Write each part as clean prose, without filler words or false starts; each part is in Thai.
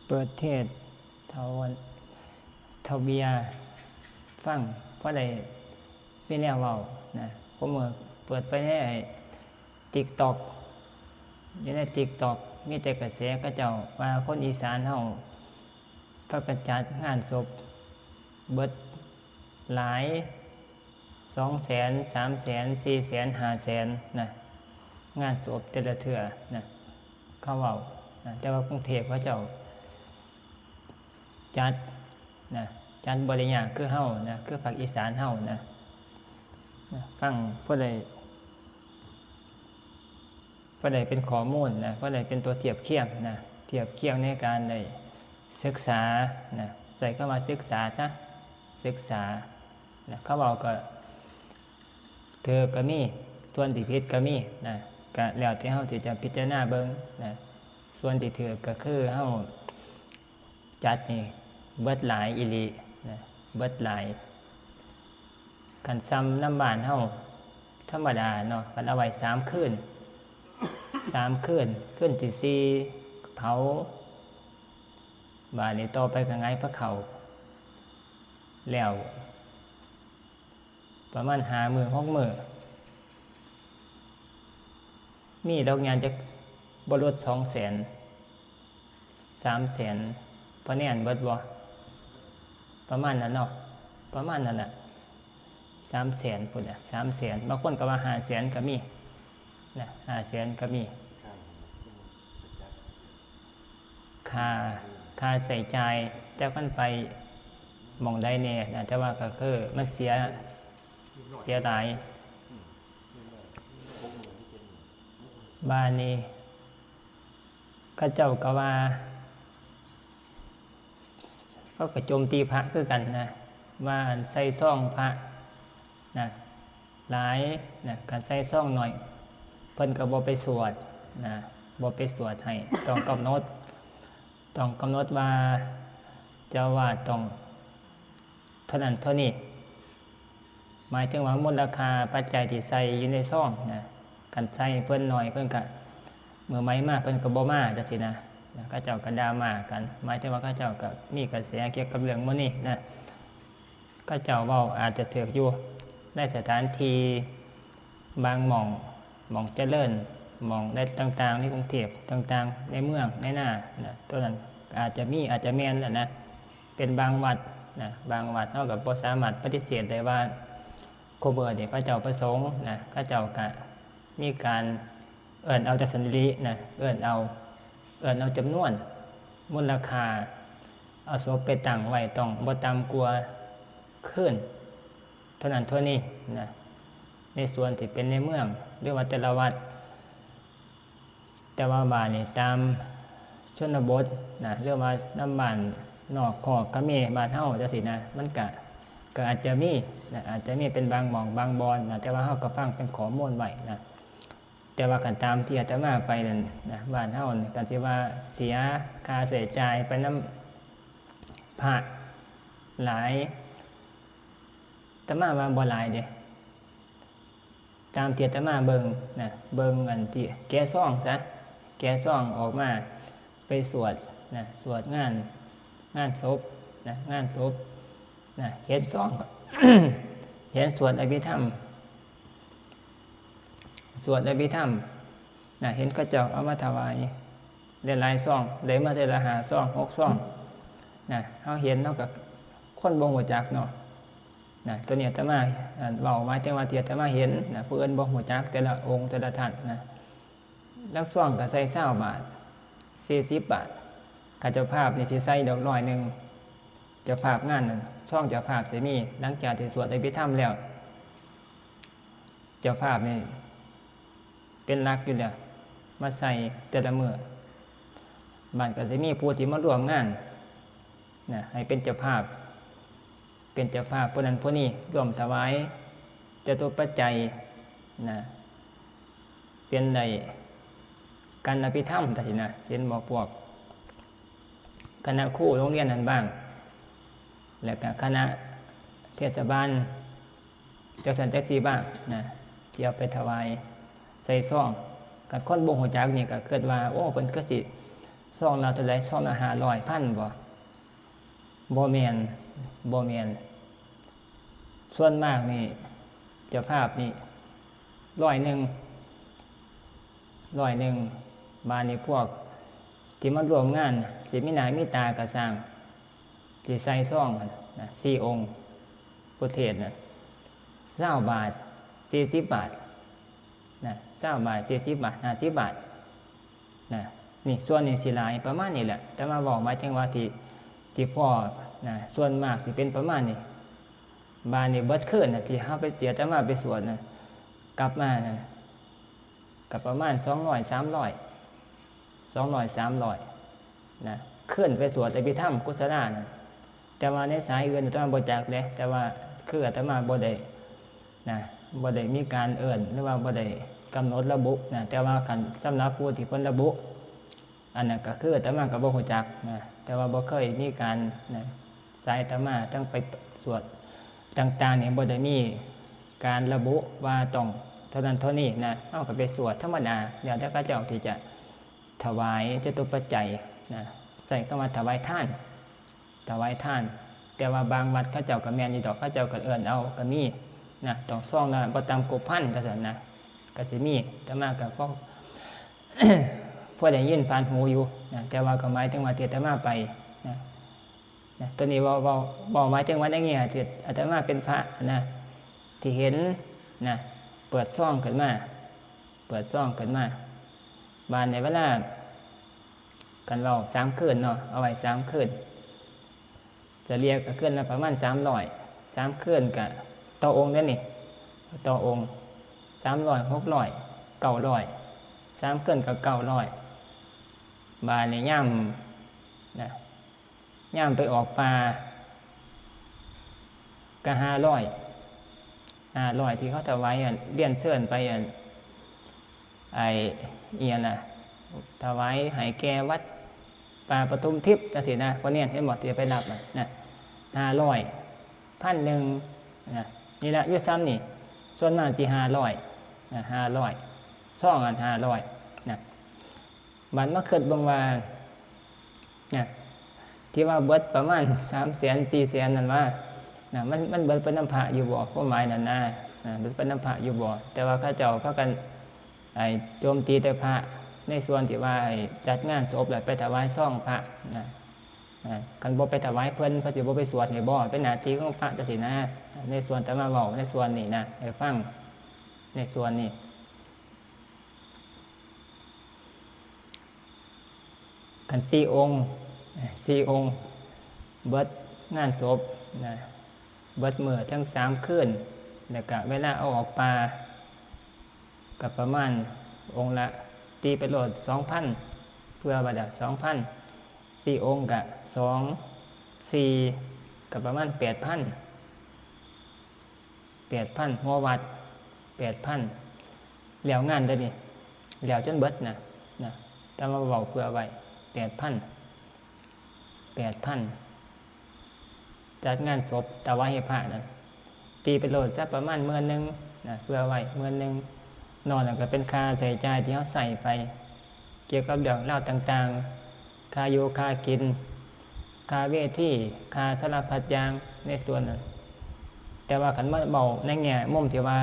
เปิดเทศเทาเบียฟังเพราะใดไม่แน่เว้านะผมเปิดไปในTikTok อยู่ใน TikTok มีแต่กระแสก็เจ้าว่าคนอีสานเฮาพากันจัดงานศพเบิดหลาย200,000 300,000 400,000 500,000นะงานศพแต่ละเทื่อนะเขาเว้านะแต่ว่ากรุงเทพเขาเจ้าจัดบ่ได้ยากคือเฮานะคือภาคอีสานเฮานะฟังผู้ใดเป็นข้อมูลนะผู้ใดเป็นตัวเทียบเคียงนะเทียบเคียงในการได้ศึกษานะใส่เข้ามาศึกษาซะศึกษานะเขาบอกก็เธอก็มีส่วนที่ผิดก็มีนะก็แล้วแต่เฮาที่จะพิจารณาเบิ่งนะส่วนที่ถือก็คือเฮาจัดนี่เบิดหลายอีหลีนะเบิดหลายคันซ้ำน้ำบ้านเฮาธรรมดาเนาะคันเอาไว้3คืนคืนที่4เผาบาดนี้ต่อไปก็ไงพระเขาแล้วประมาณ5 มื้อ 6 มื้อมีดอกงานจะบ่ลด 200,000 300,000พอแน่นเบิดบ่ประมาณนั้นเนาะประมาณนั้นน่ะ300,000พุ่นน่ะ300,000บางคนก็ว่า500,000ก็มีนะ500,000ก็มีค่าใส่ใจแต่คันไปหม่องใดแน่นะแต่ว่าก็คือมันเสียหลายบ้านนี้เขาเจ้าก็ว่าเขาก็โจมตีพระคือกันนะว่าใส่ซ่องพระนะหลายนะการใส่ซ่องหน่อยเพิ่นก็บ่ไปสวดนะบ่ไปสวดให้ต้องกำหนดว่าเจ้าวาดต้องเท่านั้นเท่านี้หมายถึงว่ามูลค่าปัจจัยที่ใส่อยู่ในซ่องนะคันใส่เพิ่นหน่อยเพิ่นก็เมื่อไม้มาเพิ่นก็บ่มาจังซี่นะเขาเจ้าก็ด่ามากันหมายถึงว่าเขาเจ้าก็มีกระแสเกี่ยวกับเรื่องมื้อนี้นะเขาเจ้าเว้าอาจจะถูกอยู่ในสถานที่บางหม่องเจริญหม่องได้ต่างๆในกรุงเทพต่างๆในเมืองในหน้านะตัวนั้นอาจจะแม่นนะเป็นบางวัดนะบางวัดเฮาก็บ่สามารถปฏิเสธได้ว่าโคเบอร์เนี่ยพระเจ้าประสงค์นะพระเจ้าก็มีการเอิ้นเอาแต่สันนินะเอิ้นเอาจำนวนมูลค่าเอาศพไปตั้งไว้ต้องบ่ต่ำกว่าคืนเท่านั้นเท่านี้นะในส่วนที่เป็นในเมืองหรือว่าแต่ละวัดแต่ว่าบ้านนี่ตามชนบทนะหรือว่าน้ำบ้านนอกคอกก็มีบ้านเฮาจังซี่นะมันก็อาจจะมีนะอาจจะมีเป็นบางหม่องบางบอนนะแต่ว่าเฮาก็ฟังเป็นข้อมูลไว้นะแต่ว่ากันตามที่อาตมาไปนั่นนะบ้านเฮานี่ก็สิว่าเสียค่าใช้จ่ายไปนำพระหลายอาตมาว่าบ่หลายเด้ตามที่อาตมาเบิ่งนะเบิ่งอันที่แก้ซ่องซะแก้ซ่องออกมาไปสวดนะสวดงานศพนะงานศพนะเห็นซ่อง เห็นสวดอภิธรรมนะเห็นกระเจ้าเอามาถวายได้หลายซ่องได้มาได้ละ5ซ่อง6ซ่องนะเฮาเห็นเนาะก็คนบ่ฮู้จักเนาะนะตัวนี้อาตมาเว้ามาแต่ว่าที่อาตมาเห็นนะผู้อื่นบ่ฮู้จักแต่ละองค์แต่ละท่านนะลักซ่องก็ใส่20 บาท40 บาทข้าเจ้าภาพนี่สิใส่ดอก100นึงเจ้าภาพงานนั่นซ่องเจ้าภาพสิมีหลังจากที่สวดอภิธรรมแล้วเจ้าภาพนี่เป็นหลักอยู่แล้วมาใส่แต่ละมื้อบ้านก็สิมีผู้ที่มาร่วมงานนะให้เป็นเจ้าภาพผู้นั้นผู้นี้ร่วมถวายจตุปัจจัยนะเป็นได้การอภิธรรมจังซี่นะเห็นบ่พวกคณะครูโรงเรียนนั้นบ้างแล้วก็คณะเทศบาลจังซั่นจังซี่บ้างนะที่เอาไปถวายใส่ซ่องกับคนบ่ฮู้จักนี่ก็คิดว่าโอ้เพิ่นก็สิ ซองละเท่าไรซองละ500 1,000บ่แม่นบ่แม่นส่วนมากนี่เจ้าภาพนี่100 บาดนี้พวกที่มาร่วมงานสิมีหน้ามีตากระสร้างที่ใส่ซองนะ4 องค์พุทธเทศนะ20 บาท40 บาทนะ20 บาท40 บาท50 บาทนะนี่ส่วนนี้สิหลายประมาณนี้แหละแต่มาบอกหมายถึงว่าที่พ่อนะส่วนมากสิเป็นประมาณนี้บาดนี้เบิดคืนนะที่เฮาไปเจียแต่มาไปสวดนะกลับมานะกับประมาณ200 300นะขึ้นไปสวดอภิธรรมกุศลานะแต่ว่าในสายอื่นอาตมาบ่จักเด้แต่ว่าคืออาตมาบ่ได้นะบ่ได้มีการเอิ้นหรือว่าบ่ได้กำหนดระบุนะแต่ว่าคันสำหรับผู้ที่เพิ่นระบุอันนั้นก็คืออาตมาก็บ่ฮู้จักนะแต่ว่าบ่เคยมีการนะสายอาตมาตั้งไปสวดต่างๆนี่บ่ได้มีการระบุว่าต้องเท่านั้นเท่านี้นะเอาก็ไปสวดธรรมดาเดี๋ยวถ้าเขาเจ้าที่จะถวายจตุปัจจัยนะใส่เข้ามาถวายท่านแต่ว่าบางวัดเขาเจ้าก็แม่นอยู่ดอกเขาเจ้าก็เอิ้นเอาก็มีนะต้องซ่องละบ่ต่ำกว่า1,000จังซั่นนะก็สิมีแต่มาก็พอ พอได้ยินผ่านหูอยู่นะแต่ว่าก็หมายถึงว่าที่อาตมาไปนะตัวนี้บ่หมายถึงว่าอย่างงี้ที่อาตมาเป็นพระนะที่เห็นนะเปิดซ่องขึ้นมาบานในเวลากันเรา3 คืนเนาะเอาไว้3 คืนจะเรียกคืนละประมาณ300 3 คืนกะต่อองค์เด้นี่ต่อองค์300 600 900 3 คืนก็900บานในย่ำไปออกปลาก็500ที่เขาถวายเลี้ยนเสื่อนไปเอียน่ะถวายให้แก่วัดป่าปทุมทิพย์จังซี่นะเพราะเนี่ยให้หมดที่ไปรับนะ500 1,000นะนี่ละอยู่ซ้ำนี่ส่วนมากสิ500นะ500ซ่องอัน500นะบัดมาคิดเบิ่งว่านะที่ว่าเบิดประมาณ300,000 400,000นั่นว่านะมันเบิดเป็นน้ำพระอยู่บ่ความหมายนั่นนะเบิดเป็นน้ำพระอยู่บ่แต่ว่าเขาเจ้าพากันโจมตีแต่พระในส่วนที่ว่าจัดงานศพแล้วไปถวายซ่องพระนะคันบ่ไปถวายเพิ่นเพิ่นสิบ่ไปสวดให้บ่เป็นหน้าที่ของพระจังซี่นะในส่วนแต่มาเว้าในส่วนนี้นะให้ฟังในส่วนนี้กัน4 องค์เบิดงานศพนะเบิดมื้อทั้ง3 คืนแล้วก็เวลาเอาออกปลากับประมาณองค์ละตีไปโหลด 2,000 เพื่อบัด2,000 4 องค์กับ2 4กับประมาณ 8,000 หัววัด 8,000 แล้วงานเด้อนี่แล้วจนเบิดนะแต่มาเว้าเพื่อไว้ 8,000 จัดงานศพถวายให้พระนั่นตีไปโหลดสักประมาณ10,000นะเพื่อไว้10,000นอนก็เป็นค่าใช้จ่ายที่เขาใส่ไปเกี่ยวกับเรื่องเล่าต่างๆค่าอยู่ค่ากินค่าเวทีค่าสารพัดอย่างในส่วนนั้นแต่ว่าขันมาเบาในแง่มุมที่ว่า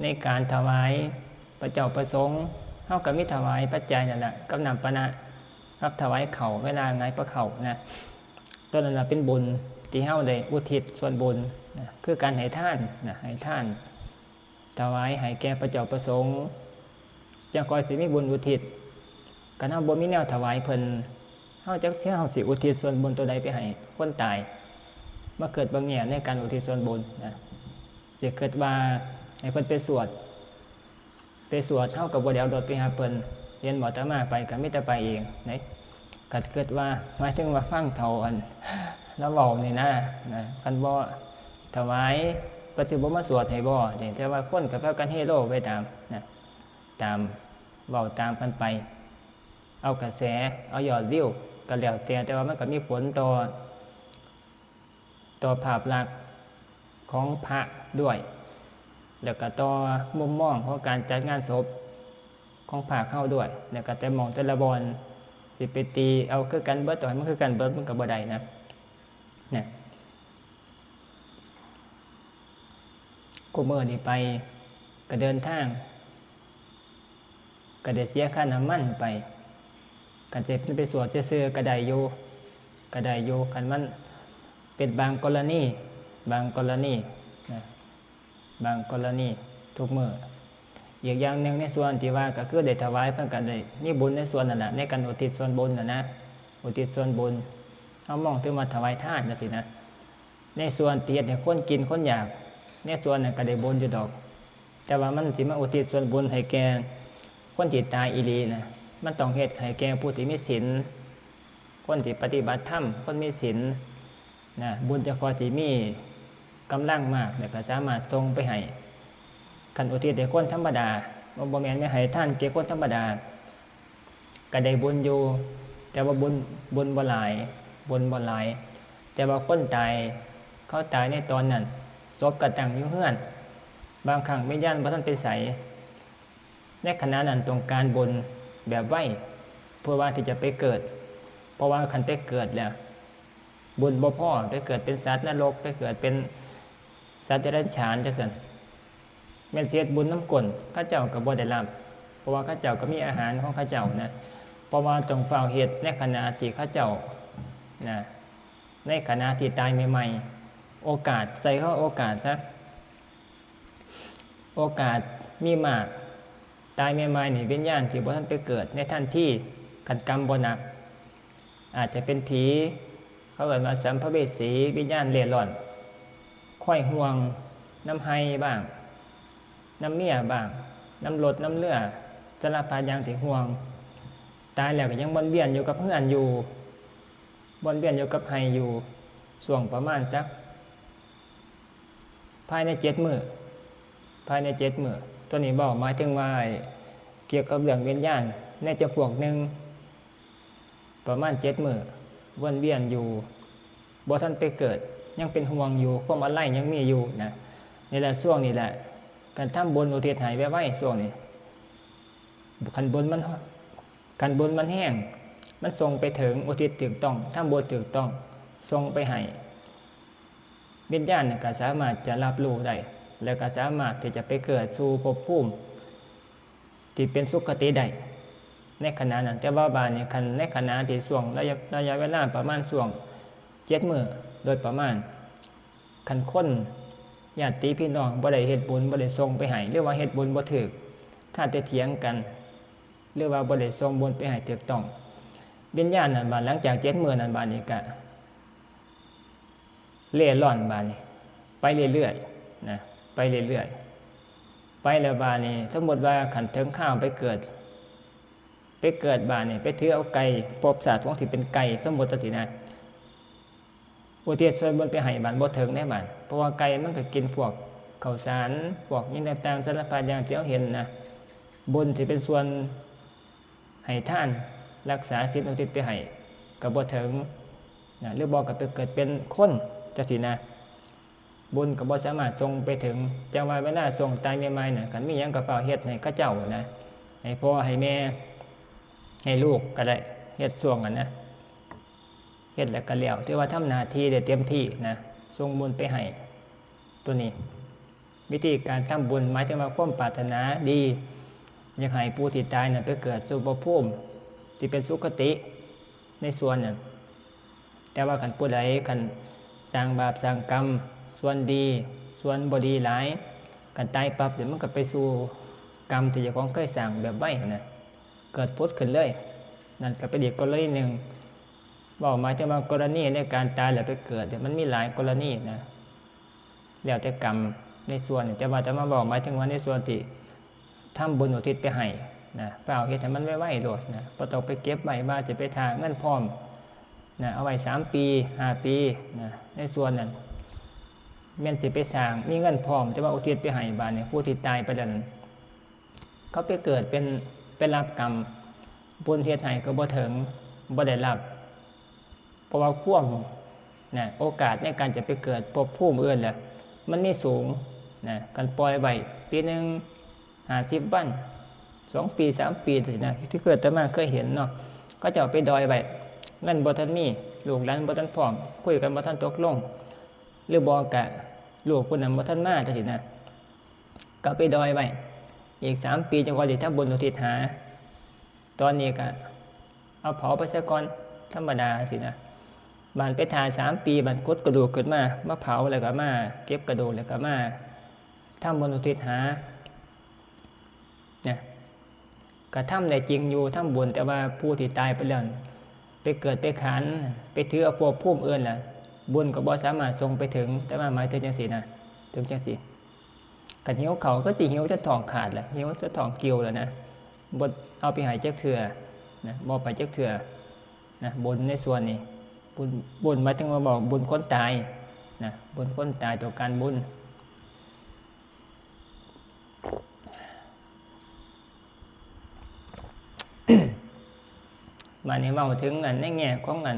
ในการถวายพระเจ้าประสงค์เขาก็มีถวายปัจจัยนั่นแหละกับนำปนะครับถวายเข่าเวลาไงประเข่านะต้นนั้นเป็นบุญที่เขาได้อุทิศส่วนบุญนะคือการให้ท่านนะให้ท่านถวายให้แก่พระเจ้าประสงค์จะคอยสิมีบุญอุทิศกันเฮาบ่มีแนวถวายเพิ่นเฮาจักสิเฮาสิอุทิศส่วนบุญตัวใดไปให้คนตายมาเกิดบางแง่ในการอุทิศส่วนบุญนะจะเกิดว่าให้เพิ่นไปสวดเฮาก็บ่ได้เอารถไปหาเพิ่นเรียนหมอตมาไปก็มีแต่ไปเองนะก็เกิดว่าหมายถึงว่าฟังเฒ่าอันแล้วเว้านี่นะคันบ่ถวายปัจจุบันมาสวดให้บ่แต่ว่าคนกับพากันเฮโร่ไปตามเว้าตามกันไปเอากระแสเอายอดวิวก็แล้วแต่ว่ามันก็มีผลต่อภาพลักษณ์ของพระด้วยแล้วก็ต่อมุมมองของการจัดงานศพ ของภาคเฮาด้วยแล้วก็แต่มองแต่ละบอนสิไปตีเอาคือกันเบิดต่อให้มันคือกันเบิดมันก็บ่ได้นะเนี่ยกูมื้อนี้ไปก็เดินทางก็ได้เสียค่าน้ำมันไปกันสิไปสวดซื่อๆก็ได้อยู่คันมันเป็นบางกรณีนะบางกรณีทุกมื้ออีกอย่างหนึ่งในส่วนที่ว่าก็คือได้ถวายเพื่อกันได้มีบุญในส่วนนั้นแหละในการอุทิศส่วนบุญนะอุทิศส่วนบุญเอามองถึงมาถวายทานนะสินะในส่วนเตียดเนี่ยคนกินคนอยากในส่วนนั้นก็ได้บุญอยู่ดอกแต่ว่ามันสิมาอุทิศส่วนบุญให้แก่คนที่ตายอีหลีนะมันต้องเฮ็ดให้แก่ผู้ที่มีศีลคนที่ปฏิบัติธรรมคนมีศีลนะบุญจะพอที่มีกำลังมากแล้วก็สามารถส่งไปให้คันอุทิศให้คนธรรมดาบ่แม่นไม่ให้ท่านแก่คนธรรมดาก็ได้บุญอยู่แต่ว่าบุญบ่หลายแต่ว่าคนตายเขาตายในตอนนั้นศพก็ตั้งอยู่เฮือนบางครั้งวิญญาณบ่ทันไปไสในขณะนั้นต้องการบุญแบบไวเพื่อว่าที่จะไปเกิดเพราะว่าคันไปเกิดแล้วบุญบ่พอไปเกิดเป็นสัตว์นรกไปเกิดเป็นสัตว์เดรัจฉานจังซั่นแม่นเสียบุญน้ำกลนข้าเจ้าก็บ่ได้รับเพราะว่าข้าเจ้าก็มีอาหารของข้าเจ้านะเพราะว่าต้องเฝ้าเฮ็ดในขณะที่ข้าเจ้านะในขณะที่ตายใหม่ๆโอกาสใส่เข้าโอกาสซะโอกาสมีมากตายใหม่ๆนี่วิญญาณที่บ่ทันไปเกิดในทันทีคันกรรมบ่หนักอาจจะเป็นผีเขาเอิ้นว่าสัมภเวสีวิญญาณเล่ร่อนค่อยห่วงน้ำไห้บ้างน้ำเมียบ้างน้ำรถน้ำเลือสารพัดอย่างที่ห่วงตายแล้วก็ยังวนเวียนอยู่กับเพื่อนอยู่วนเวียนอยู่กับไห้อยู่ช่วงประมาณสักภายใน7 มื้อตัวนี้บอกหมายถึงว่าเกี่ยวกับเรื่องวิญญาณในจำพวกหนึ่งประมาณ7 มื้อวนเวียนอยู่บ่ทันไปเกิดยังเป็นห่วงอยู่ความอะไรยังมีอยู่นะนี่แหละช่วงนี้แหละการทำบุญอุทิศให้ไว้ช่วงนี้คันบุญมันแห้งมันส่งไปถึงอุทิศถูกต้องทำบุญถูกต้องส่งไปให้วิญญาณก็สามารถจะรับรู้ได้แล้วก็สามารถที่จะไปเกิดสู่ภพภูมิที่เป็นสุคติได้ในขณะนั้นแต่ว่าบาดนี้คันในขณะที่ช่วงระยะเวลาประมาณช่วง7 มื้อโดยประมาณคันคนญาติพี่น้องบ่ได้เฮ็ดบุญบ่ได้ส่งไปให้หรือว่าเฮ็ดบุญบ่ถูกถ้าแต่เถียงกันหรือว่าบ่ได้ส่งบุญไปให้ถูกต้องวิญญาณนั้นบาดหลังจาก7 มื้อนั้นบาดนี้ก็เล่ร่อนบาดนี้ไปเรื่อยๆนะไปเรื่อยๆไปแล้วบาดนี้สมมุติว่าคันถึงข้าวไปเกิดบาดนี้ไปถือเอาไก่พบศาสตร์ของที่เป็นไก่สมมุติจังซี่นะอุทิศส่วนบุญไปให้บาดบ่ถึงแน่บาดเพราะว่าไก่มันก็กินพวกข้าวสารพวกหยังต่างๆสารพัดอย่างที่เราเห็นนะบุญที่เป็นส่วนให้ทานรักษาศีลอุทิศไปให้ก็บ่ถึงนะหรือบ่ก็ไปเกิดเป็นคนจังซี่นะบุญก็บ่สามารถส่งไปถึงจังว่าเวลาส่งตายใหม่ๆน่ะคันมีหยังก็เฝ้าเฮ็ดให้เขาเจ้านะให้พ่อให้แม่ให้ลูกก็ได้เฮ็ดช่วงนั้นนะเฮ็ดแล้วก็แล้วถือว่าทำหน้าที่ได้เต็มที่นะส่งบุญไปให้ตัวนี้วิธีการทำบุญหมายถึงว่าความปรารถนาดีอยากให้ผู้ที่ตายน่ะไปเกิดสู่ภพภูมิที่เป็นสุคติในส่วนนั้นแต่ว่าคันผู้ใดคันสร้างบาปสร้างกรรมส่วนดีส่วนบ่ดีหลายกันตายปั๊บเดี๋ยวมันก็ไปสู่กรรมที่เจ้าของเคยสร้างแบบไว้นะเกิดพุทธขึ้นเลยนั่นก็เป็นอีกกรณีหนึ่งบอกหมายถึงว่ากรณีในการตายแล้วไปเกิดเดี๋ยวมันมีหลายกรณีนะแล้วแต่กรรมในส่วนแต่ว่าจะมาบอกหมายถึงว่าในส่วนที่ทำบุญอุทิศไปให้นะเปล่าเฮ็ดให้มันไว้โลดนะบ่ต้องไปเก็บไว้ว่าจะไปทางเงินพร้อมนะเอาไว้3 ปี5 ปีนะในส่วนนั้นแม่นสิไปสร้างมีเงินพร้อมแต่ว่าอุทิศไปให้บาดนี้ผู้ที่ตายไปแล้วนั้นเขาไปเกิดเป็นรับกรรมบุญเฮ็ดให้ก็บ่ถึงบ่ได้รับเพราะว่าความนะโอกาสในการจะไปเกิดภพภูมิอื่นแหละมันมีสูงนะการปล่อยไว้ปีนึง50 วัน 2 ปี3 ปีสินะที่เกิดแต่มาเคยเห็นเนาะก็จะเอาไปดอยไว้เงินบ่ทันมีลูกหลานบ่ทันพร้อมคุยกันบ่ทันตกลงหรือบ่กะลูกคนนั้นบ่ทันมาจังซี่นะก็ไปดอยไว้อีก3 ปีจังว่าสิทำบุญอุทิศหาตอนนี้ก็เอาเผาไปซะก่อนธรรมดาสินะบานไปทา3 ปีบานกดกระดูกขึ้นมาเผาแล้วก็มาเก็บกระดูกแล้วก็มาทำบุญอุทิศหาเนี่ยก็ทำได้จริงอยู่ทำบุญแต่ว่าผู้ที่ตายไปแล้วไปเกิดไปขันไปถือเอาพวกภูมิอื่นล่ะบุญก็บ่สามารถส่งไปถึงแต่ว่าหมายถึงจังซี่นะถึงจังซี่กันหิวเขาก็สิหิวจนท้องขาดแหละหิวจนท้องเกี่ยวแล้วนะบ่เอาไปให้จักเทื่อนะบ่ไปจักเทื่อนะบุญในส่วนนี้บุญหมายถึงว่าบอกบุญคนตายนะบุญคนตายต่อการบุญมาในเมาถึงอันในแง่ของอัน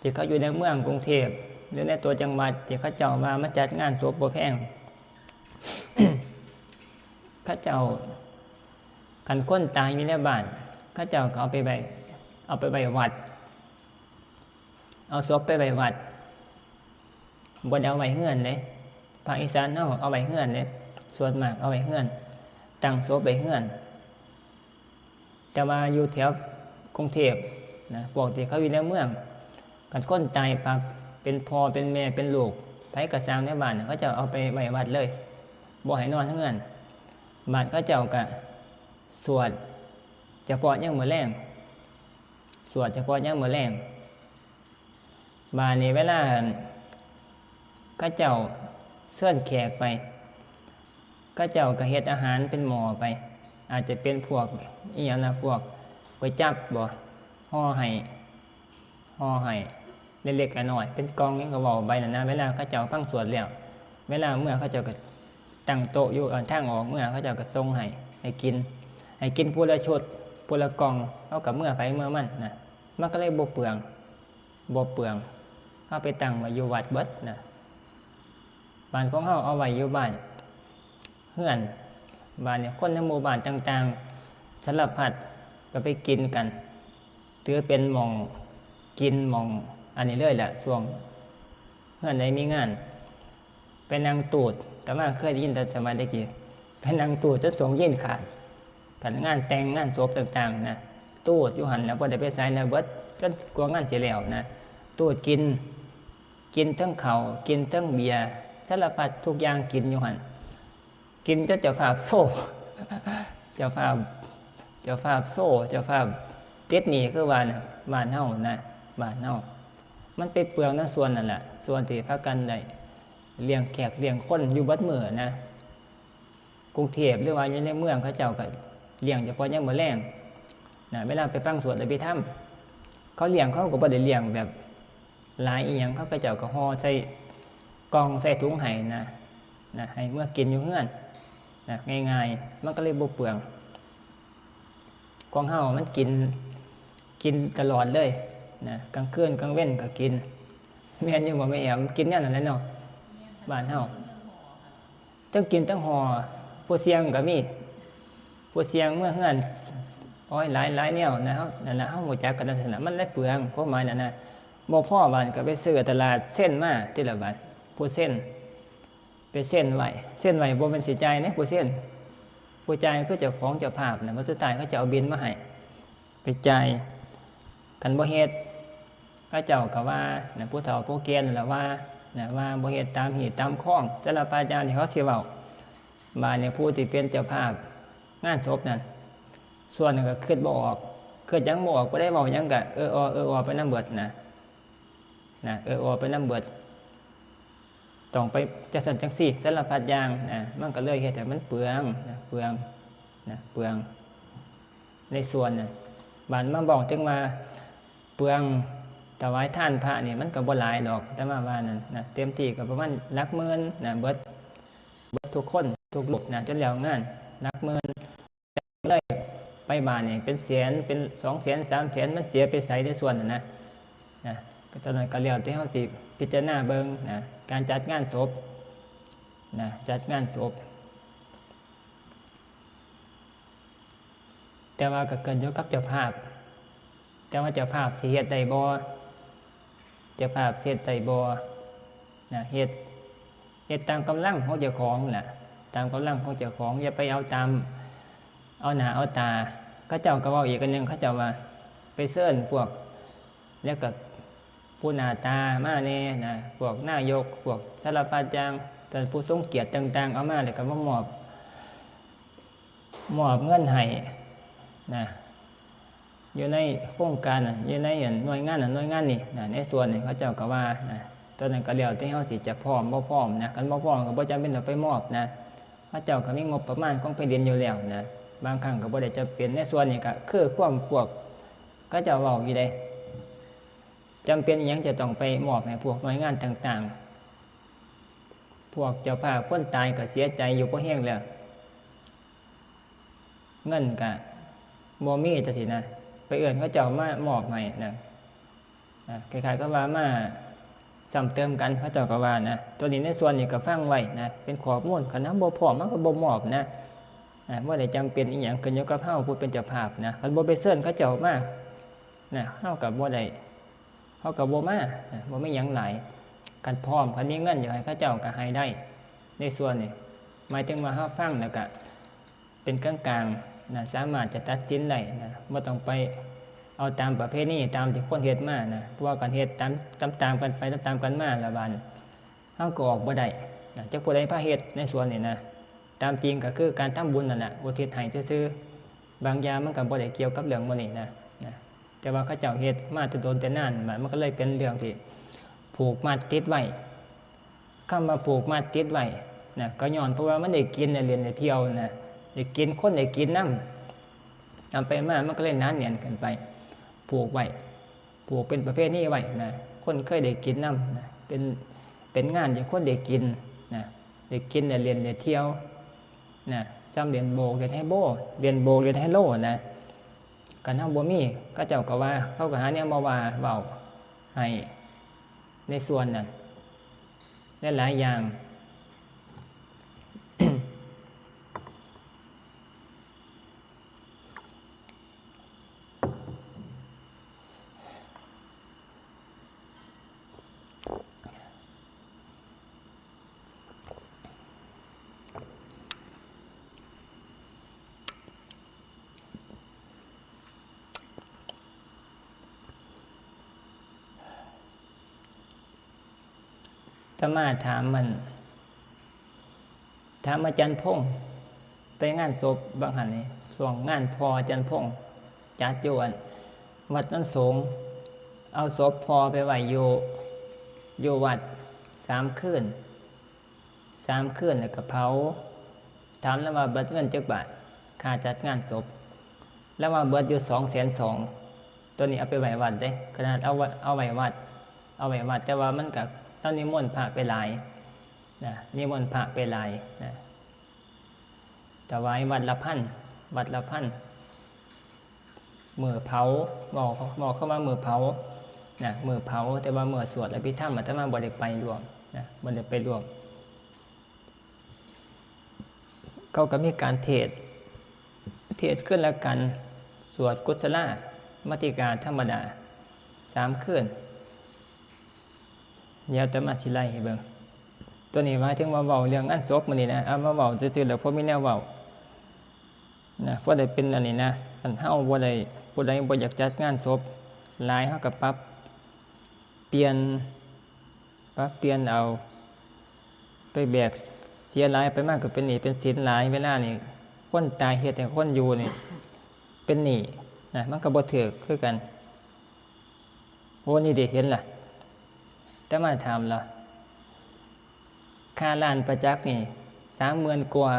ที่เขาอยู่ในเมืองกรุงเทพหรือในตัวจังหวัดที่เขาเจ้ามาจัดงานศพบ่แพง เขาเจ้ากันคนตายอยู่ในบ้านเขาเจ้าก็เอาไปไว้วัดเอาศพไปไว้วัดบ่ได้เอาไว้เฮือนเด้ภาคอีสานเฮาเอาไว้เฮือนเด้ส่วนมากเอาไว้เฮือนตั้งศพไว้เฮือนแต่ว่าอยู่แถวกรุงเทพนะพวกที่เขาอยู่ในเมืองกันคนตายปั๊บเป็นพ่อเป็นแม่เป็นลูกไผก็สร้างในบ้านเขาจะเอาไปไว้วัดเลยบ่ให้นอนเฮือนบ้านเขาเจ้าก็สวดเฉพาะยามมื้อแลงสวดเฉพาะยามมื้อแลงบ้านนี้เวลาเขาเจ้าเชิญแขกไปเขาเจ้าก็เฮ็ดอาหารเป็นหม้อไปอาจจะเป็นพวกอีหยังล่ะพวกก๋วยจั๊บบ่ห่อให้เล็กๆน้อยๆเป็นกล่องนี่ก็เว้าใบนั้นนะเวลาเขาเจ้าฟังสวดแล้วเวลาเมื่อเขาเจ้าก็ตั้งโต๊ะอยู่ทางออกเมื่อเขาเจ้าก็ส่งให้กินผู้ละชุดผู้ละกล่องเอากับเมื่อไปเมื่อมันนะมันก็เลยบ่เปลืองเอาไปตั้งไว้อยู่วัดเบิดนะบ้านของเฮาเอาไว้อยู่บ้านเฮือนบ้านเนี่ยคนในหมู่บ้านต่างๆสารพัดก็ไปกินกันถือเป็นหม่องกินหม่องอันนี้เลยแหละช่วงเฮือนใดมีงานไปนั่งตูดแต่ว่าเคยได้ยินแต่สมัยตะกี้ไปนั่งตูดจนสงเย็นขาดกันงานแต่งงานศพต่างๆนะตูดอยู่หันแล้วบ่ได้ไปไสแล้วเบิดจนกลัวงานสิแล้วนะตูดกินทั้งข้าวกินทั้งเบียร์สารพัดทุกอย่างกินอยู่หันกินจนเจ้าภาพโซ่เจ้าภาพโซ่เจ้าภาพติดหนี้คือว่าน่ะบ้านเฮานะบ้านเฮามันไปเปลืองนั่นส่วนนั่นแหละส่วนที่พากันได้เลี้ยงแขกเลี้ยงคนอยู่เบิดมื้อนะกรุงเทพหรือว่าอยู่ในเมืองเขาเจ้าก็เลี้ยงเฉพาะยามมื้อแลงนะเวลาไปฟังสวดอภิธรรมเขาเลี้ยงเขาก็บ่ได้เลี้ยงแบบหลายอีหยังเขาก็เจ้าก็ห่อใส่กล่องใส่ถุงให้นะให้เมื่อกินอยู่เฮือนนะง่ายๆมันก็เลยบ่เปลืองของเฮามันกินตลอดเลยนะกลางคืนกลางเว้นก็กินแม่นอยู่บ่แม่แอมกินนั่นนั่นแหละเนาะบ้านเฮาทั้งกินทั้งห่อผู้เสียงก็มีผู้เสียงเมื่อเฮือนอ้อยหลายแนวนะเฮานั่นน่ะเฮารู้จักกันนั่นน่ะมันเลยเปลืองความหมายนั่นน่ะบ่พอบ้านก็ไปซื้อตลาดเส้นมาทีละบาทผู้เส้นไปเส้นไว้บ่เป็นสิจ่ายนะผู้เส้นผู้จ่ายคือเจ้าของเจ้าภาพน่ะมันสุดท้ายเขาจะเอาบิลมาให้ไปจ่ายกันบ่เฮ็ดเขาเจ้าก็ว่าน่ะผู้เฒ่าผู้แก่นั่นล่ะว่าบ่เฮ็ดตามหีตามข้องสารพัดอย่างที่เขาสิเว้าบ้านเนี่ยผู้ที่เป็นเจ้าภาพงานศพนั่นส่วนนึงก็คิดบ่ออกคิดหยังบ่ออกบ่ได้เว้าหยังก็อไปนำเบิดนะไปนำเบิดต้องไปจังซั่นจังซี่สารพัดอย่างมันก็เลยเฮ็ดให้มันเปลืองเปลืองในส่วนน่ะบ้านมาบอกถึงว่าเปลืองถวายทานพระนี่มันก็บ่หลายดอกแต่ว่านั่นนะเต็มที่ก็ประมาณหลักหมื่นนะเบิดทุกคนทุกรูปนะจนแล้วงานหลักหมื่นเลยไปบ้านนี่เป็นแสนเป็น200,000 300,000มันเสียไปไสในส่วนน่ะนะก็ตอนนั้นก็แล้วแต่เฮาสิพิจารณาเบิ่งนะการจัดงานศพจัดงานศพ แต่ว่าก็เกินอยู่กับเจ้าภาพแต่ว่าเจ้าภาพสิเฮ็ดได้บ่เจ้าภาพเฮ็ดได้บ่นะเฮ็ดตามกำลังของเจ้าของน่ะตามกำลังของเจ้าของอย่าไปเอาตามเอาหน้าเอาตาเขาเจ้าก็เว้าอีกอันนึงเขาเจ้าว่าไปเชิญพวกแล้วก็ผู้หน้าตามาแน่นะพวกนายกพวกสารพัดอย่างแต่ผู้ทรงเกียรติต่างๆเอามาแล้วก็มามอบเงินให้นะอยู่ในโครงการอยู่ในหน่วยงานหน่วยงานนี่นะในส่วนนี้เขาเจ้าก็ว่านะตอนนั้นก็แล้วที่เฮาสิจะพร้อมบ่พร้อมนะคันบ่พร้อมก็บ่จำเป็นต้องไปมอบนะเขาเจ้าก็มีงบประมาณของแผ่นดินอยู่แล้วนะบางครั้งก็บ่ได้จำเป็นในส่วนนี้ก็คือความพวกเขาเจ้าเว้าอยู่ได้จำเป็นอิหยังจะต้องไปมอบให้พวกหน่วยงานต่างๆพวกเจ้าภาพคนตายก็เสียใจอยู่บ่แห้งแล้วเงินก็บ่มีจังซี่นะไปเอื้อนเขาเจ้ามามอบให้นะคล้ายๆก็ว่ามาซ้ำเติมกันเขาเจ้าก็ว่านะตัวนี้ในส่วนนี้ก็ฟังไว้นะเป็นข้อมูลคันบ่พร้อมมันก็บ่มอบนะบ่ได้จำเป็นอีหยังขึ้นอยู่กับเฮาผู้เป็นเจ้าภาพนะคันบ่ไปเชิญเขาเจ้ามานะเฮาก็บ่ได้เฮาก็บ่มาบ่มีหยังหลายกันพร้อมคันมีเงินอยากให้เขาเจ้าก็ให้ได้ในส่วนนี้หมายถึงว่าเฮาฟังแล้วก็เป็นกลางๆนะสามารถจะตัดสินได้นะบ่ต้องไปเอาตามประเภทนี้ตามที่คนเฮ็ดมานะเพราะว่าการเฮ็ดตามกันไปตามกันมาละบาดเฮาก็ออกบ่ได้นะจักผู้ใดพาเฮ็ดในส่วนนี้นะตามจริงก็คือการทำบุญนั่นน่ะอุทิศให้ซื่อๆบางอย่างมันก็บ่ได้เกี่ยวกับเรื่องมื้อนี้นะแต่ว่าเขาเจ้าเฮ็ดมาแต่โดนแต่นานมันก็เลยเป็นเรื่องที่ผูกมัดติดไว้คำว่าผูกมัดติดไว้นะก็ย้อนเพราะว่ามันได้กินได้เรียนได้เที่ยวนะได้กินคนได้กินนำเอาไปมามันก็เลยนานเนียนกันไปผูกไว้ผูกเป็นประเภทนี้ไว้นะคนเคยได้กินนำนะเป็นงานที่คนได้กินนะได้กินได้เรียนได้เที่ยวนะซ้ำเรียนโบกเรียนให้โบเรียนโบกเรียนให้โลนะกันเฮาบ่มีก็เจ้าก็ว่าเขาก็หาแนวมาว่าเว้าให้ในส่วนนั้นหลายอย่างถ้ามาถามอาจารย์พงษ์ไปงานศพบางหันนี่ช่วงงานพออาจารย์พงษ์จัดอยู่วัดน้ำสงเอาศพพอไปไว้อยู่วัด3 คืนแล้วก็เผาถามแล้วว่าเบิดเงินจักบาทค่าจัดงานศพแล้วว่าเบิดอยู่202,000ตัวนี้เอาไปไว้วัดเด้ขนาดเอาไว้วัดแต่ว่ามันก็ตอนนิมนต์พระไปหลายนะนิมนต์พระไปหลายนะแต่ไว้วัดละพันมือเผาบอกเข้ามามือเผานะมือเผาแต่ว่ามือสวดอภิธรรมอาตมาบ่ได้ไปร่วมนะบ่ได้ไปร่วมเขาก็มีการเทศขึ้นแล้วกันสวดกุศลามติกาธรรมดา3 คืนเดี๋ยวแต่มาสิไล่ให้เบิ่งตัวนี้หมายถึงว่าเว้าเรื่องงานศพมื้อนี้นะเอามาเว้าซื่อๆแล้วพอมีแนวเว้านะพอได้เป็นอันนี้นะคันเฮาบ่ได้ผู้ใดบ่อยากจัดงานศพหลายเฮาก็ปรับเปลี่ยนเอาไปแบกเสียหลายไปมากก็เป็นหนี้เป็นสินหลายเวลานี่คนตายเฮ็ดให้คนอยู่นี่เป็นหนี้นะมันก็บ่ถูกคือกันโอ้นี่ได้เห็นล่ะแต่มาถามล่ะค่าล้านประจักษ์นี่30,000 กว่า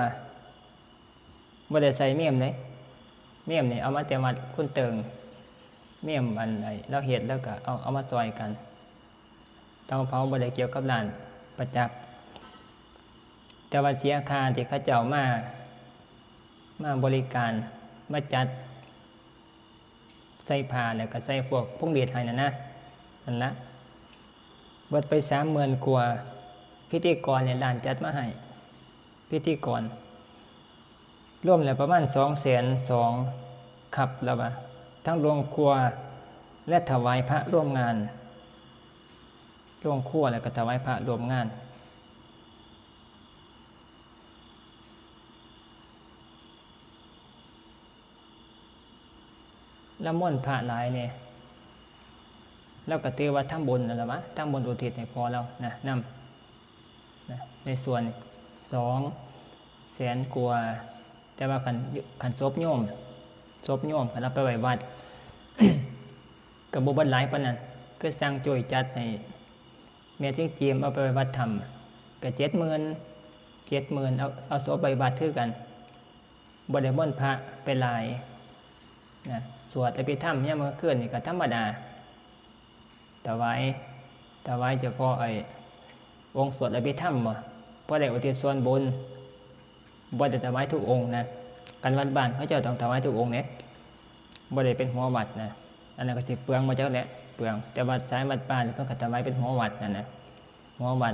บ่ได้ใส่เมี่ยมเลยเมี่ยมนี่เอามาแต่วัดคุณเติงเมี่ยมอันไหนเราเฮ็ดแล้วก็เอามาซอยกันเตาเผาบ่ได้เกี่ยวกับล้านประจักษ์แต่ว่าเสียค่าที่เขาเจ้ามาบริการมาจัดใส่ผ้าแล้วก็ใส่พวกพวงเดชให้นะนั่นละเบิดไป30,000 กว่าพิธีกรเนี่ยร้านจัดมาให้พิธีกรร่วมแล้วประมาณ202,000 ขับแล้วว่าทั้งโรงครัวและถวายพระร่วมงานโรงครัวแล้วก็ถวายพระร่วมงานแล้วม่วนพระหลายเนี่ยแล้วก็ถือว่าทำบุญนั่นแหละวะทำบุญอุทิศให้พอแล้วนะนำนะในส่วน200,000 กว่าแต่ว่าคันศพโยมคันเอาไปไว้วัด ก็บ่เบิดหลายปานนั้นคือสร้างจ่วยจัดให้แม่จริงๆเอาไปไว้วัดธรรมก็70,000เอาศพไปวัดคือกันบ่ได้ม่วนพระไปหลายนะสวดอภิธรรมยามมื้อคืนนี่ก็ธรรมดาถวายเฉพาะองค์สวดอภิธรรมบ่ได้อุทิศส่วนบุญบ่ได้ถวายทุกองค์นะกันวัดบ้านเขาเจ้าต้องถวายทุกองค์เนี่ยบ่ได้เป็นหัววัดนะอันนั้นก็สิเปลืองมาจักแหละเปลืองแต่วัดสายวัดป่าเพิ่นก็ถวายเป็นหัววัดนั่นนะหัววั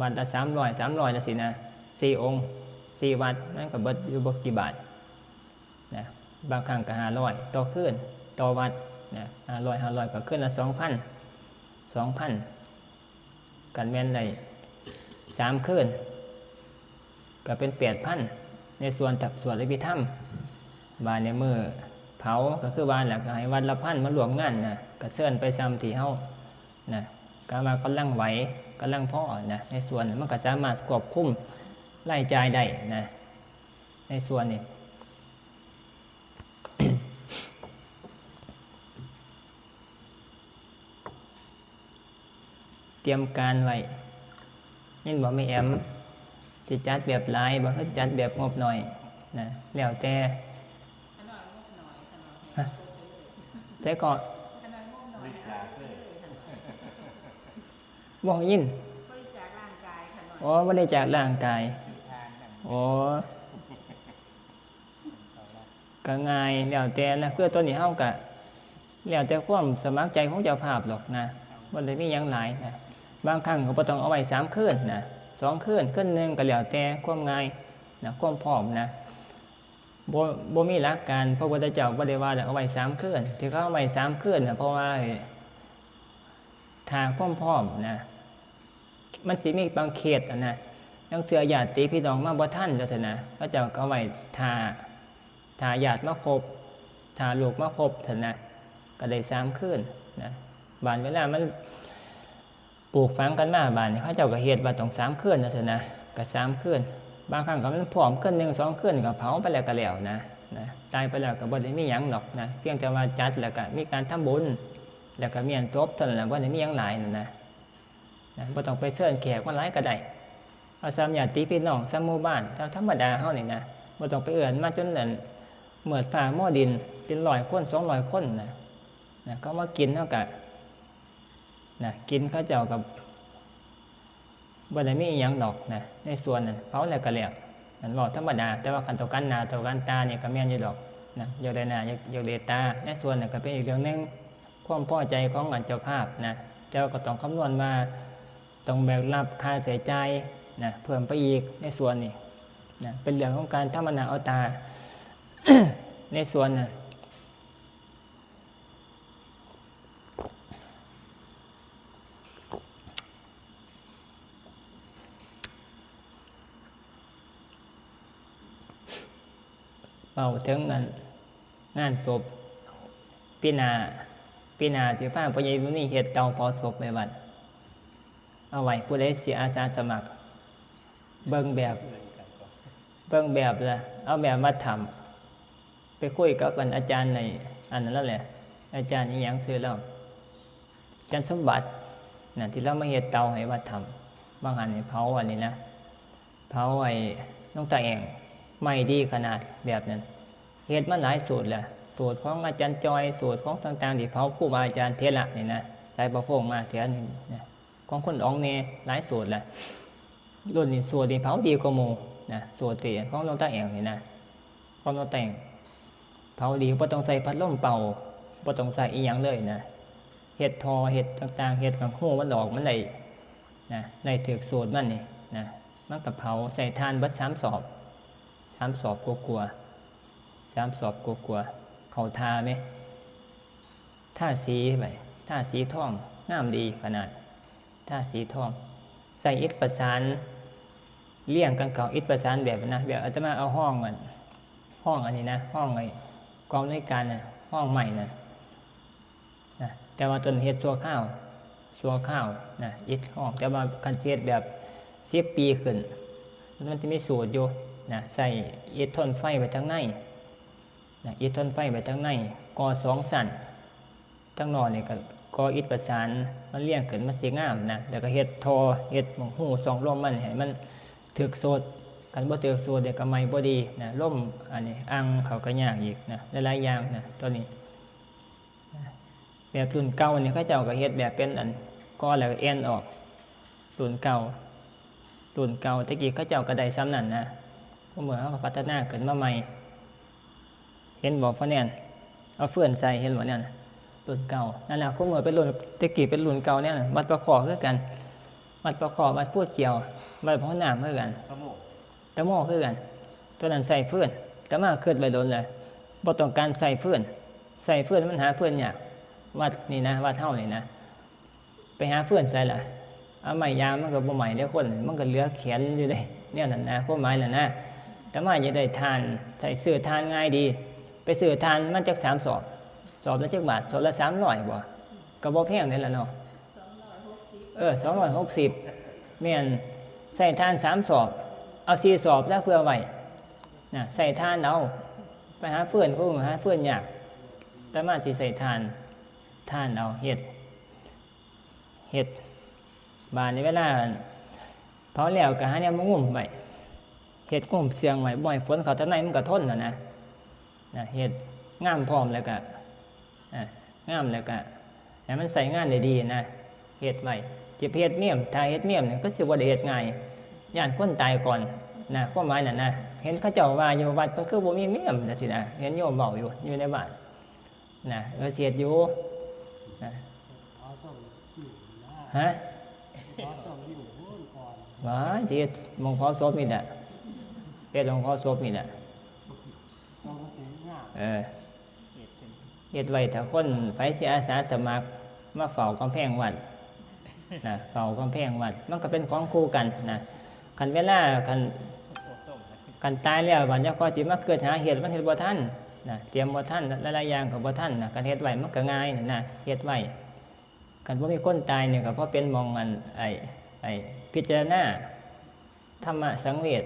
ดละ300จังซี่นะ4องค์4วัดนั่นก็เบิดอยู่บ่กี่บาทนะบางครั้งก็500ต่อคืนต่อวัดนะ500ก็คืนละ 2,000 กันแม่นได้3คืนก็เป็น 8,000 ในส่วนสวดอภิธรรมบาดในมื้อเผาก็คือว่าแหละก็ให้วัดละ1,000มารวมงานนะก็เชิญไปซ้ำที่เฮานะก็ว่ากำลังไหวกำลังพอนะในส่วนมันก็สามารถควบคุมรายจ่ายได้นะในส่วนนี้ เตรียมการไว้ยินบอกไม่แอมสิจัดแบบหลายบ่คือสิจัดแบบงบหน่อยนะแล้วแต่แต่ก็บ่ยินอ๋อบ่ได้จากร่างกายอ๋อก็ง่ายแล้วแต่นะคือตัวนี้เฮาก็แล้วแต่ความสมัครใจของเจ้าภาพหรอกนะบ่ได้มีหยังหลายนะบางครั้งก็บ่ต้องเอาไว้3คืนนะ2คืนนึงก็แล้วแต่ความง่ายนะความพร้อมนะบ่มีหลักการพระพุทธเจ้าบ่ได้ว่าเอาไว้3คืนที่เขาเอาไว้3คืนน่ะเพราะว่าทางความพร้อมนะมันสิมีบางเขตนะนักเสือญาติพี่น้องมาบ่ทันจังซี่นะเขาเจ้าก็เอาไว้ทาญาติมาครบทาลูกมาครบซั่นนะก็ได้3คืนนะบานเวลามันปลูกฝังกันมาบ้านเขาเจ้าก็เฮ็ดว่าต้อง3คืนจังซี่นะก็3คืนบางครั้งก็มันพร้อมคืนนึง2คืนก็เผาไปแล้วก็แล้วนะตายไปแล้วก็บ่ได้มีหยังหรอกนะเพียงแต่ว่าจัดแล้วก็มีการทำบุญแล้วก็มีอันศพเท่านั้นแหละบ่ได้มีหยังหลายนั่นนะบ่ต้องไปเชิญแขกมาหลายก็ได้เอาซ้ำญาติพี่น้องซ้ำหมู่บ้านธรรมดาเฮานี่นะบ่ต้องไปเอิ้นมาจนนั่นเหมือดฟ้าหม้อดินเป็น100คน200คนนะเขามากินเฮาก็นะกินเขาเจ้ากับบ่ได้มีหยังดอกนะในส่วนนั้นเผาแล้วก็แล้วนั่นบ่ธรรมดาแต่ว่าคันตกันหน้าตกันตานี่ก็แม่นอยู่ดอกนะอยากได้หน้าอยากได้ตาในส่วนนั้นก็เป็นอีกเรื่องนึงความพอใจของอันเจ้าภาพนะแต่ว่าก็ต้องคำนวณมาต้องแบกรับค่าใช้จ่ายนะเพิ่มไปอีกในส่วนนี้นะเป็นเรื่องของการธรรมนาเอาตา ในส่วนนั้นเอาถึงงานศพปีหน้าสิพาพ่อใหญ่บุญมีเฮ็ดเตาเผาศพไว้วัดเอาไว้ผู้ใดสิอาสาสมัครเบิ่งแบบละเอาแบบมาทำไปคุยกับอาจารย์ในอันนั้นแล้วแหละอาจารย์อีหยังชื่อแล้วอาจารย์สมบัติน่ะที่เรามาเฮ็ดเตาให้วัดทำบางหันให้เผาอันนี้นะเผาไอ้น้องตาแองไม่ดีขนาดแบบนั้นเฮ็ดมาหลายสูตรแล้วสูตรของอาจารย์จอยสูตรของต่างๆที่เผาครูบาอาจารย์เทระนี่นะใส่ประโพงมาเถื่อนึงนะของคนอ๋องเนี่ยหลายสูตรแล้วรุ่นนี้สูตรที่เผาดีกว่าหมู่นะสูตรที่ของน้องตาแองนี่นะของน้องตาแองเผาดีบ่ต้องใส่พัดลมเป่าบ่ต้องใส่อีหยังเลยนะเฮ็ดทอเฮ็ดต่างๆเฮ็ดของฮู้มันดอกมันได้นะได้ถูกสูตรมันนี่นะมันก็เผาใส่ถ่านเบิด3 สอบกลัวๆ3 สอบกลัว เขาทาไหมท่าสีไปท่าสีทองงามดีขนาดท่าสีทองใส่อิฐประสานเลี่ยงกันเก่าอิฐประสานแบบนะแบบอาจจะมาเอาห้องอันนี้นะห้องไอ้กองด้วยกันนะห้องใหม่นะแต่ว่าตนเฮ็ดชั่วข้าวนะอิฐห้องแต่ว่าการเสียดแบบ10 ปีขึ้นมันจะมีสูตรอยู่นะใส่อิฐทนไฟไปทั้งในนะอิฐทนไฟไปทั้งในก่อ2 สั่นทั้งนอนเนี่ยก็ก่ออิฐประสานมันเลี้ยงขึ้นมันสีงามนะแล้วก็เฮ็ดทอเฮ็ดหมองหู2 ลมมันให้มันถึกโสดกันบ่ถึกโสดเดี๋ยวก็ไม่บ่ดีนะล่มอันนี้อังเขาก็ยากอีกนะหลายๆอย่างนะตัวนี้แบบรุ่นเก่าเนี่ยเขาเจ้าก็เฮ็ดแบบเป็นอันก่อแล้วเอ็นออกรุ่นเก่าตะกี้เขาเจ้าก็ได้ซ้ำนั่นนะพวกเมื่อเขาก็พัฒนาขึ้นมาใหม่เห็นบอกพ่อแน่นเอาเฟื่อนใส่เห็นบ่เนี่ยรุ่นเก่านั่นแหละพวกเมื่อเป็นรุ่นตะกี้เป็นรุ่นเก่าเนี่ยมัดประคอคือกันมัดประคอมัดพูดเจียวมัดพ้องน้ำคือกันตะโม่คือกันตัวนั้นใส่เฟื่อนแต่มาขึ้นไปโดนเลยบ่ต้องการใส่เฟื่อนมันหาเฟื่อนยากวัดนี่นะวัดเท่านี่นะไปหาเฟื่อนใส่ละเอาไม้ยามมันก็บ่ใหม่เด้อคนมันก็เหลือแขนอยู่ได้เนี่ยนั่นนะความหมายนั่นนะแต่มาจะได้ทานใส่ซื้อทานง่ายดีไปซื้อทานมันจัก3 สอบละจักบาทสอบละ300บ่ก็บ่แพงนี่ล่ะเนาะ260แม่นใส่ทาน3 สอบเอา4 สอบแล้วเพื่อไว้นะใส่ทานเอาไปหาเฟื่อนหาเฟื่อนยากแต่มาสิใส่ทานเอาเฮ็ดบานในเวลาเผาแล้วก็หาแนวมางุ่มไว้เฮ็ดงุ่มเสียงไว้บ่อยฝนเข้าทางในมันก็ทนนะเฮ็ดงามพร้อมแล้วก็งามแล้วก็ให้มันใส่งานได้ดีนะเฮ็ดไว้จะเฮ็ดเมี่ยมถ้าเฮ็ดเมี่ยมเนี่ยก็สิบ่ได้เฮ็ดง่ายย่านคนตายก่อนนะความหมายนั่นนะเห็นเขาเจ้าว่าอยู่วัดมันคือบ่มีเมี่ยมจังซี่นะเห็นโยมเว้าอยู่ในบ้านนะเสียดอยู่นะฮะว้าที่มองพอศพนี่แหละเป็นมองพอศพนี่แหละเฮ็ดไว้ถ้าคนไปสิอาสาสมัครมาเฝ้ากำแพงวัดนะเฝ้ากำแพงวัดมันก็เป็นของคู่กันนะคันเวลาคันตายแล้ววันนี้ก็สิมาเกิดหาเหตุมันเฮ็ดบ่ทันนะเตรียมบ่ทันหลายๆอย่างก็บ่ทันนะการเฮ็ดไว้มันก็ง่ายนะเฮ็ดไว้คันบ่มีคนตายเนี่ยก็เพราะเป็นมองอันไอ้พิจารณาธรรมะสังเวช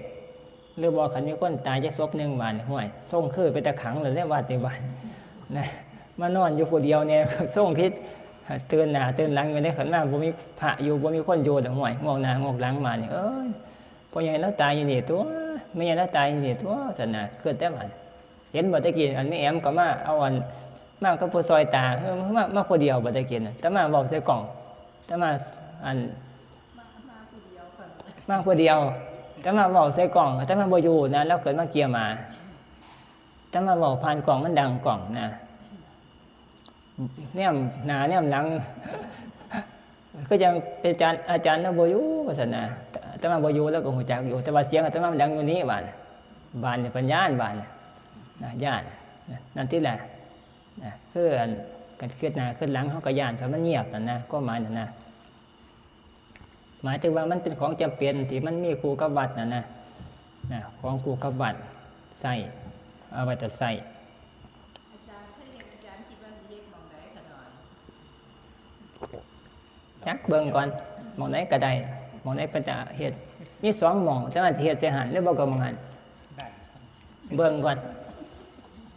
หรือบ่คันมีคนตายจักศพนึงบาดห้วยส่งคือไปตะขังเลยในวัดนี่บาดนะมานอนอยู่ผู้เดียวเนี่ยส่งคิดตื่นหน้าตื่นหลังอยู่ในขันมาบ่มีพระอยู่บ่มีคนอยู่ดอกห้วยงอกหน้างอกหลังมานี่พ่อใหญ่แล้วตายอยู่นี่ตัวแม่ใหญ่แล้วตายอยู่นี่ตัวซั่นน่ะเกิดแต่บัดเห็นบ่ตะกี้อันนี้แอมก็มาเอาอันมากับผู้ซอยตามาผู้เดียวบ่ตะกี้น่ะแต่มาเว้าใส่กล่องแต่มาอันมาผู้เดียวแต่มาเว้าใส่กล่องแต่มาบ่อยู่นะแล้วเกิดมาเกียมาแต่มาเว้าผ่านกล่องมันดังกล่องนะแนมหน้าแนมหลังก็ยังเป็นอาจารย์นะบ่อยู่ว่าซั่นน่ะแต่มาบ่อยู่แล้วก็ฮู้จักอยู่แต่ว่าเสียงอาตมามันดังอยู่นี้บ้านนี่ปัญญาบ้านนะญาตินั่นที่แหละนะคือกันขึ้นหน้าขึ้นหลังเฮาก็ย่านเพราะมันเงียบนั่นนะก็หมายนั่นนะหมายถึงว่ามันเป็นของจำเป็นที่มันมีครูกับวัดนั่นนะของครูกับวัดใส่เอาไว้แต่ใส่จักเบิ่งก่อนหม่องไหนก็ได้หม่องไหนเป็นจะเฮ็ดมี2หม่องจังว่าสิเฮ็ดสิหันหรือบ่ก็บ่หันเบิ่งก่อน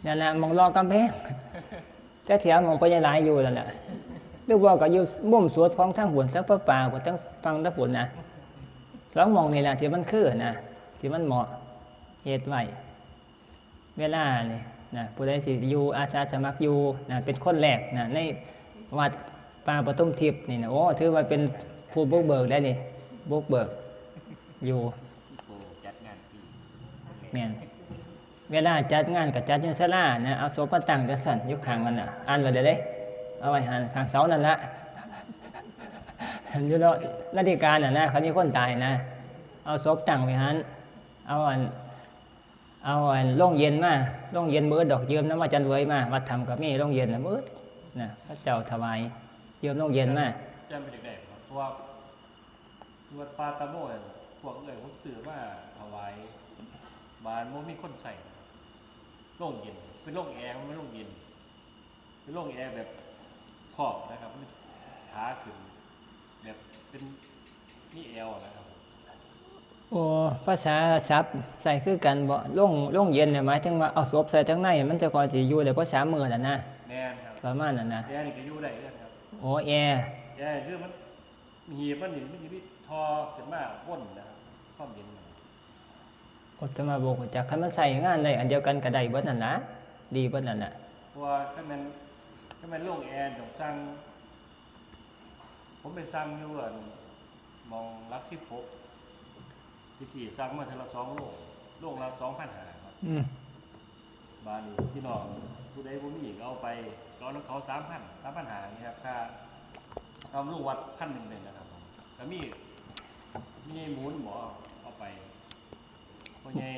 นั่นน่ะหม่องรอกำแพงแต่แถวหม่องพญาหลายอยู่นั่นแหละหรือบ่ก็อยู่มุมสวดของทางหุ่นสังปะปาบ่ทั้งฟังตะหุ่นนะ2หม่องนี่แหละที่มันคือนะที่มันเหมาะเฮ็ดไว้เวลานี่นะผู้ใดสิอยู่อาสาสมัครอยู่นะเป็นคนแรกนะในวัดป่าปฐมทิพย์นี่นะโอ้ถือว่าเป็นผู้บุกเบิกได้นี่บุกเบิกอยู่จัดงานปีแม่นเวลาจัดงานก็จัดอยู่ศาลานะเอาศพมาตั้งจังซั่นอยู่ข้างกันน่ะอ่านไว้ได้เอาไว้หันข้างเสานั่นละอยู่เนาะนาฬิกาน่ะนะเขามีคนตายนะเอาศพตั้งไว้หันเอาอัน เอาโรงเย็นมาโรงเย็นมื้อดอกยืมน้ำมาจันเวยมาวัดธรรมก็มีโรงเย็นน่ะมื้อนะพระเจ้าถวายยืมโรงเย็นมา จำเป็นเด็กๆครับเพราะว่าวัดปาตาโมเนี่ยพวกเลยผมซื้อมาถวายบ้านโมมีคนใส่โล่งเย็นเป็นโล่งแอร์ไม่โล่งเย็นเป็นโล่งแอร์แบบขอบนะครับขาขึ้นแบบเป็นนี่แอลนะครับ โอ้ภาษาศัพท์ใส่คือกันบ่โรงเย็นเนี่ยหมายถึงว่าเอาศพใส่ทั้งในมันจะก่อนสิอยู่ได้เพราะ3 มื้อน่ะนะ แน่นครับ ประมาณนั้นนะ แอร์นี่ก็อยู่ได้เลยครับ โอ้แอร์ แอร์คือมันหีบมันนี่มันจะมีทอขึ้นมาพ่นนะครับความเย็นมัน อุตมาบอกว่าจากคันมันใส่งานได้อันเดียวกันก็ได้เบิดนั่นล่ะดีเบิดนั่นน่ะ เพราะว่าถ้ามันโล่งแอร์ต้องสั่งผมไปสั่งอยู่อ่ะมองรักที่พกที่กี่สั่งมาเทอละ2 โลละ2,500ครับ อืม บาทนี้พี่น้องผู้ใดผู้มีอีกเอาไปก็เอาน้ำเขา3,500นี่ครับค่าทำลูกวัด1,000เลยนะครับผมแล้วมีหมูนหมอเอาไปพอใหญ่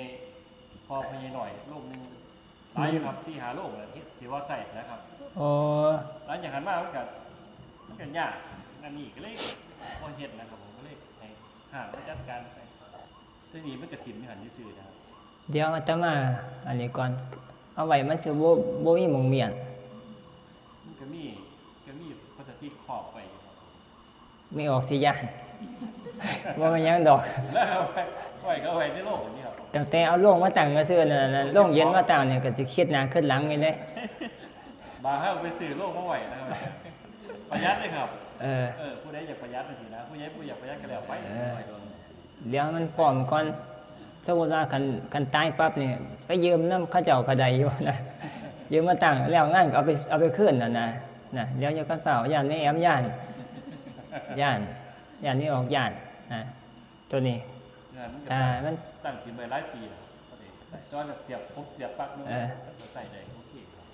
หน่อยโลกนึงหลายอยู่ครับ4-5 โลเลยที่ว่าใส่นะครับ โอ้ หลังจากหันมามันก็ยากอันนี้ก็เลยพอเห็ดนะครับผมก็เลยให้ห่างจัดการไปทีนี้มันกระถิ่นไม่หันซื่อๆนะครับ เดี๋ยวอาตมาอันนี้ก่อนเอาไว้มันสิบ่มีหม่องเมียน มันก็มีพลาสติกขอบไปอยู่ครับ มีออกซิเจนว่ามันยังดอก แล้วเอาไว้ในโลกอย่างนี้ครับ ตั้งแต่เอาโรงมาตั้งก็ซื้อนั่นน่ะโรงเย็นมาตั้งเนี่ยก็สิคิดหน้าขึ้นหลังนี่เด้ บาร์ให้เอาไปซื้อโลกมาไหวนะครับประหยัดเลยครับ ผู้ใดอยากประหยัดทีนะผู้อยากประหยัดก็แล้วไปไปโดน เดี๋ยวมันพร้อมก่อนสมมุติว่าคันตายปั๊บนี่ไปยืมน้ำเขาเจ้าก็ได้อยู่นะยืมมาตั้งแล้วงานก็เอาไปคืนน่ะนะเดี๋ยวจะกันเปล่าย่านไม่แอมย่านนี่ออกย่านนะตัวนี้ งานมัน มัน ตั้งถิ่นไปหลายปีแล้วตอนเสียบปุ๊บเสียบปั๊บนึงใส่ได้โอเคครับ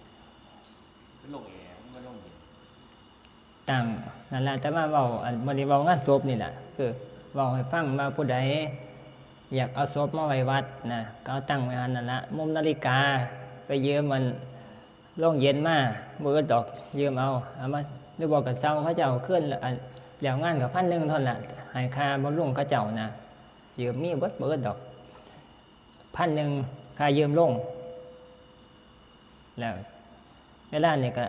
เป็นโลกแอร์มันโลกเย็น ตั้งนั่นแหละแต่มาเว้าอันบ่ได้เว้างานศพนี่แหละคือเว้าให้ฟังว่าผู้ใดอยากเอาศพมาไว้วัดนะก็เอาตั้งไว้หันนั่นละมุมนาฬิกาไปยืมมันโรงเย็นมาบ่อึดดอกยืมเอามาหรือบอกกับเซาเขาเจ้าขึ้นแล้วงานกับ1,000เท่านั้นล่ะให้ค่าบ่ลุงเขาเจ้านะยืมมีเบิดบ่อึดดอก1,000ค่ายืมลงแล้วเวลานี่ก็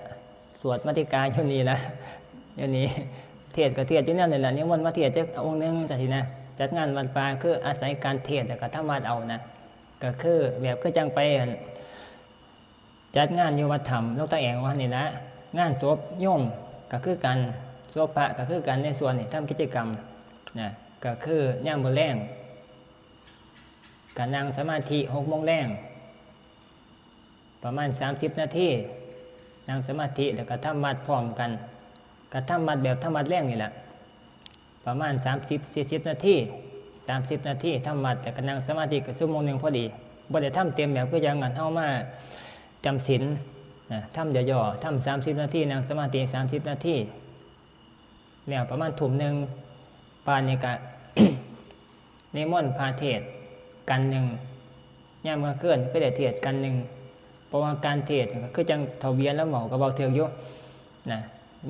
สวดมาติกาอยู่นี่ละอยู่นี่เทศก็เทศอยู่แนวนี่แหละนิมนต์มาเทศจักองค์นึงจังซี่นะจัดงานวันปลาคืออาศัยการเทศแล้วก็ธรรมะเอานะก็คือแบบคือจังไปจัดงานอยู่วัดธรรมนกตาแองว่านี่ละงานศพโยมก็คือกันศพพระก็คือกันในส่วนนี่ทำกิจกรรมนะก็คือย่ามมื้อแลงก็นั่งสมาธิ6 โมงแลงประมาณ30 นาทีนั่งสมาธิแล้วก็ทำวัดพร้อมกันก็ทำวัดแบบทำวัดแรงนี่แหละประมาณ30-40 นาที30 นาทีทำวัดแต่ก็นั่งสมาธิก็1 ชั่วโมงพอดีบ่ได้ทำเต็มแบบคืออย่างนั้นเฮามาจำศีลนะทำย่อๆทำ30 นาทีนั่งสมาธิ30 นาทีแล้วประมาณทุ่มหนึ่งปานนี่ก็ นิมนต์พาเทศน์กันหนึ่งย่ามกลางคืนก็ได้เทศน์กันหนึ่งเพราะว่าการเทศน์ก็คือจังเทาเบียนแล้วหมอก็เบาเถือกอยู่นะ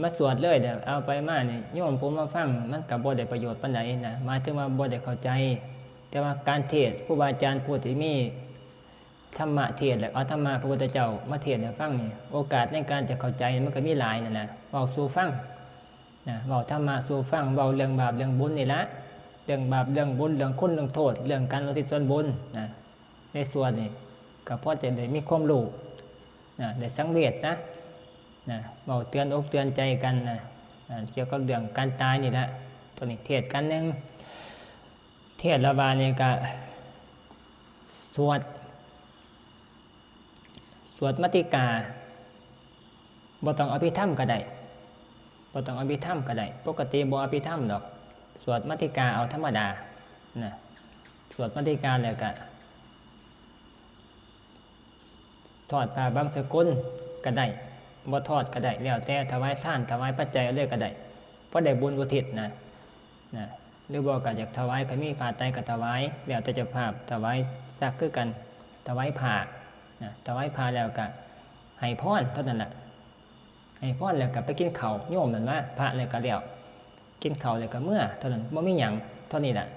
มาสวดเลยเดี๋ยวเอาไปมาเนี่ยโยมผมมาฟังมันกับบ่ได้ประโยชน์ปานใดนะหมายถึงว่าบ่ได้เข้าใจแต่ว่าการเทศน์ครูบาอาจารย์ผู้ที่มีธรรมะเทศน์แล้วเอาธรรมะพระพุทธเจ้ามาเทศน์ให้ฟังนี่โอกาสในการจะเข้าใจมันก็มีหลายนั่นนะเว้าสู่ฟังนะเว้าธรรมะสู่ฟังเว้าเรื่องบาปเรื่องบุญนี่ละเรื่องบาปเรื่องบุญเรื่องคุณเรื่องโทษเรื่องการอุทิศส่วนบุญนะในส่วนนี้ก็พอจะได้มีความรู้นะได้สังเวชซะนะเว้าเตือนอกเตือนใจกันนะเกี่ยวกับเรื่องการตายนี่ละตัวนี้เทศกันหนึ่งเทศระบาดนี่ก็สวดมติกาบ่ต้องอภิธรรมก็ได้บ่ต้องอภิธรรมก็ได้ปกติบ่อภิธรรมดอกสวดมติกาเอาธรรมดานะสวดมติกาแล้วก็ทอดผ้าบางสกุลก็ได้บ่ทอดก็ได้แล้วแต่ถวายทานถวายปัจจัยเอาเลยก็ได้เพราะได้บุญอุทิศนะหรือบ่ก็อยากถวายก็มีผ้าไตรก็ถวายแล้วแต่เจ้าภาพถวายซักคือกันถ ถวายผ้านะถวายผ้าแล้วก็ให้พรเท่านั้นแหละให้พรแล้วก็ไปกินข้าวโยมนั่นว่าพระแล้วก็แล้วกินข้าวแล้วก็เมื่อเท่านั้นบ่มีหยังเท่านี้แหละ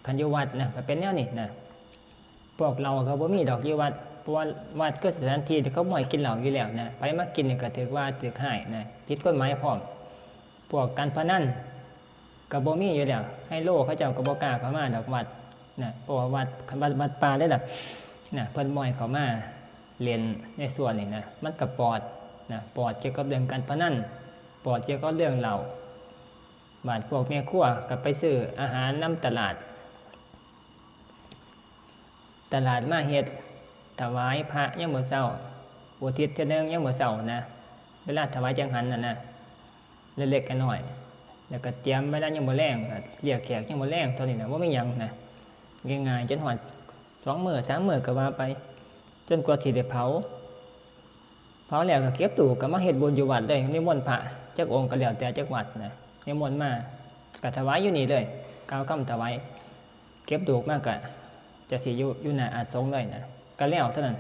คันอยู่วัดนะก็เป็นแนวนี้นะพวกเราก็บ่มีดอกอยู่วัดเพราะว่าวัดก็สถานที่ที่เขาบ่ให้กินเหล้าอยู่แล้วนะไปมากินนี่ก็ถือว่าถือให้นะผิดกฎหมายพร้อมพวกการพนันก็บ่มีอยู่แล้วให้โลเขาเจ้าก็บ่กล้าเข้ามาดอกวัดนะเพราะว่าวัดป่าได้ล่ะนะเพิ่นบ่ให้เข้ามาเรียนในส่วนนี้นะมันก็ปลอดนะปลอดเกี่ยวกับเรื่องการพนันปลอดเกี่ยวกับเรื่องเหล้าบ้านพวกแม่ครัวก็ไปซื้ออาหารนำตลาดมาเฮ็ดถวายพระยามมื้อเช้าอุทิศเทื่อนึงยามมื้อเช้านะเวลาถวายจังหันน่ะนะเล็กๆน้อยๆแล้วก็เตรียมไว้แล้วยามมื้อแลงก็เรียกแขกยามมื้อแลงเท่านี้น่ะบ่มีหยังนะง่ายๆจนฮอด2 มื้อ 3 มื้อก็ว่าไปจนกว่าสิได้เผาแล้วก็เก็บตู้ก็มาเฮ็ดบุญอยู่วัดเลยนิมนต์พระจักองค์ก็แล้วแต่จักวัดนะนิมนต์มาก็ถวายอยู่นี่เลยกล่าวคำถวายเก็บตู้มาก็จะสิอยู่หน้าอาสงเลยนะก็แล้วเท่านั้น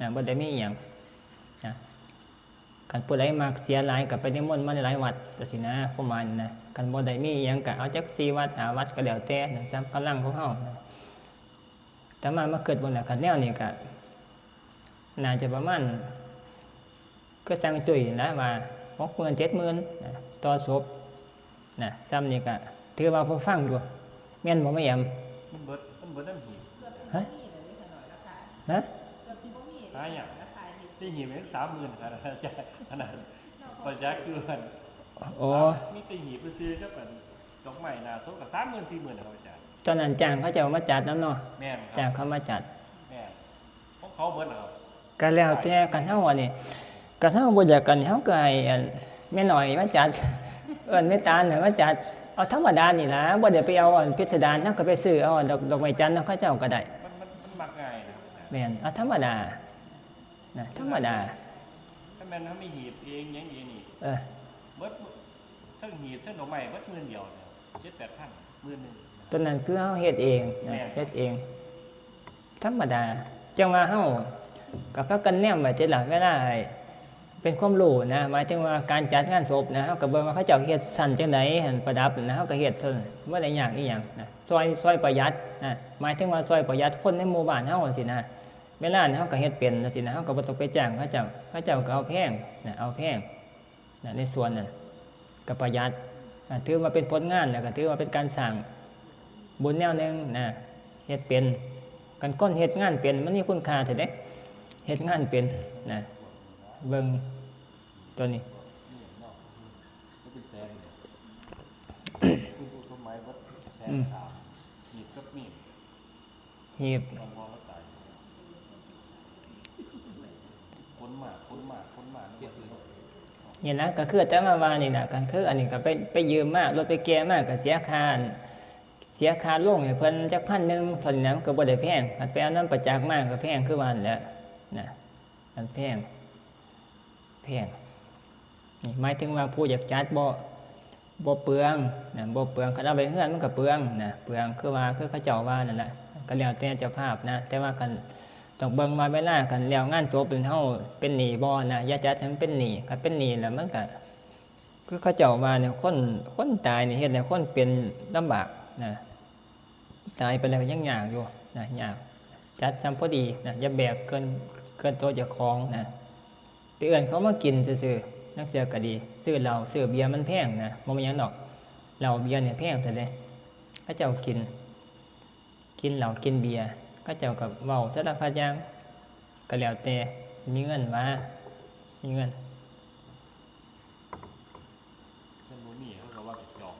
นะบ่ได้มีหยังนะคันผู้ใดมักเสียหลายก็ไปนิมนต์มาหลายวัดจังซี่นะประมาณนะคันบ่ได้มีหยังก็เอาจัก4 วัด5 วัดก็แล้วแต่นะซ้ำกำลังของเฮานะแต่มาเกิดบนคันแนวนี้ก็น่าจะประมาณก็สั่งจุ้ยนะว่า 60,000 70,000นะต่อศพนะซ้ำนี่ก็ถือว่าพอฟังอยู่แม่นบ่แม่ยำมันเบิดน้ำหีบ ฮะฮะ หาอย่างที่หีบเป็น30,000ครับอาจารย์ขนาดพอจะเกิน โอ้ มีแต่หีบไปซื้อก็เป็นดอกไม้นาทุกกับ30,000 40,000นะครับอาจารย์ ตอนนั้นจ้างเขาจะเอามาจัดน้ำเนาะ แม่นครับ จ้างเขามาจัด แม่นของเขาเบิดเหรอครับ ก็แล้วแต่กันเฮาอันนี้กันเฮาบ่อยากกันเฮาก็ให้อันแม่น้อยมาจัดเอิ้นแม่ตาลให้มาจัดเอาธรรมดานี่ล่ะบ่ได้ไปเอาอันพิสดารเฮาก็ไปซื้อเอาดอกไม้จันทร์เขาเจ้าก็ได้ มันมักง่ายนะครับ แม่นเอาธรรมดานะธรรมดา ถ้าแม่นเขามีหีบเองยังเองนี่ เออ เบิดทั้งหีบทั้งดอกไม้เบิด10,000เดียวเนี่ย7-8,000 10,000 ตัวนั้นคือเฮาเฮ็ดเองนะเฮ็ดเองธรรมดาจังว่าเฮาก็พากันแนมไว้แต่ละเวลาให้เป็นความรู้นะหมายถึงว่าการจัดงานศพนะเฮาก็เบิ่งว่าเขาเจ้าเฮ็ดสั่นจังได๋หั่นประดับนะเฮาก็เฮ็ดเท่านั้นบ่ได้ยากอีหยังนะซอยประหยัดนะหมายถึงว่าซอยประหยัดคนในหมู่บ้านเฮาจังซี่นะเวลาเฮาก็เฮ็ดเป็นจังซี่นะเฮาก็บ่ต้องไปจ้างเขาเจ้าก็เอาแพงนะเอาแพงนะในส่วนนั้นก็ประหยัดถือว่าเป็นผลงานแล้วก็ถือว่าเป็นการสร้างบุญแนวนึงนะเฮ็ดเป็นกันคนเฮ็ดงานเป็นมันมีคุณค่าแท้เด้เฮ็ดงานเป็นนะเบิ่งตัวนี้ ก็เป็นแสนเนี่ยคุณผู้ชมไม้เบิด130,000หีบกับมีด หีบ ตอนมองแล้วตายคนมากนี่นะก็คือแต่มาว่านี่นะก็คืออันนี้ก็ไปยืมมารถไปแก่มากก็เสียค่าลงให้เพิ่นจัก1,000เท่านี้นะมันก็บ่ได้แพงคันไปเอานำประจักษ์มากก็แพงคือว่านั่นแหละนะมันแพงนี่หมายถึงว่าผู้อยากจัดบ่เปลืองนะบ่เปลืองคันเอาไปเฮือนมันก็เปลืองนะเปลืองคือเขาเจ้าว่านั่นแหละก็แล้วแต่เจ้าภาพนะแต่ว่ากันต้องเบิ่งว่าเวลากันแล้วงานจบเป็นเฮาเป็นหนี้บ่นะอย่าจัดให้มันเป็นหนี้คันเป็นหนี้แล้วมันก็คือเขาเจ้าว่าเนี่ยคนตายนี่เฮ็ดให้คนเป็นลำบากนะตายไปแล้วยังยากอยู่นะยากจัดจำพอดีนะอย่าแบกเกินตัวเจ้าของนะไปเอื้อนเขามากินซื่อๆนักเสียก็ดีซื้อเหล้าซื้อเบียร์มันแพงนะบ่มีหยังดอกเหล้าเบียร์เนี่ยแพงซะเด้เขาเจ้ากินเหล้ากินเบียร์เขาเจ้าก็เว้าสารพัดอย่างก็แล้วแต่มีเงินมามีเงิน ฉันรู้นี่เขาบอกว่าเป็นจอก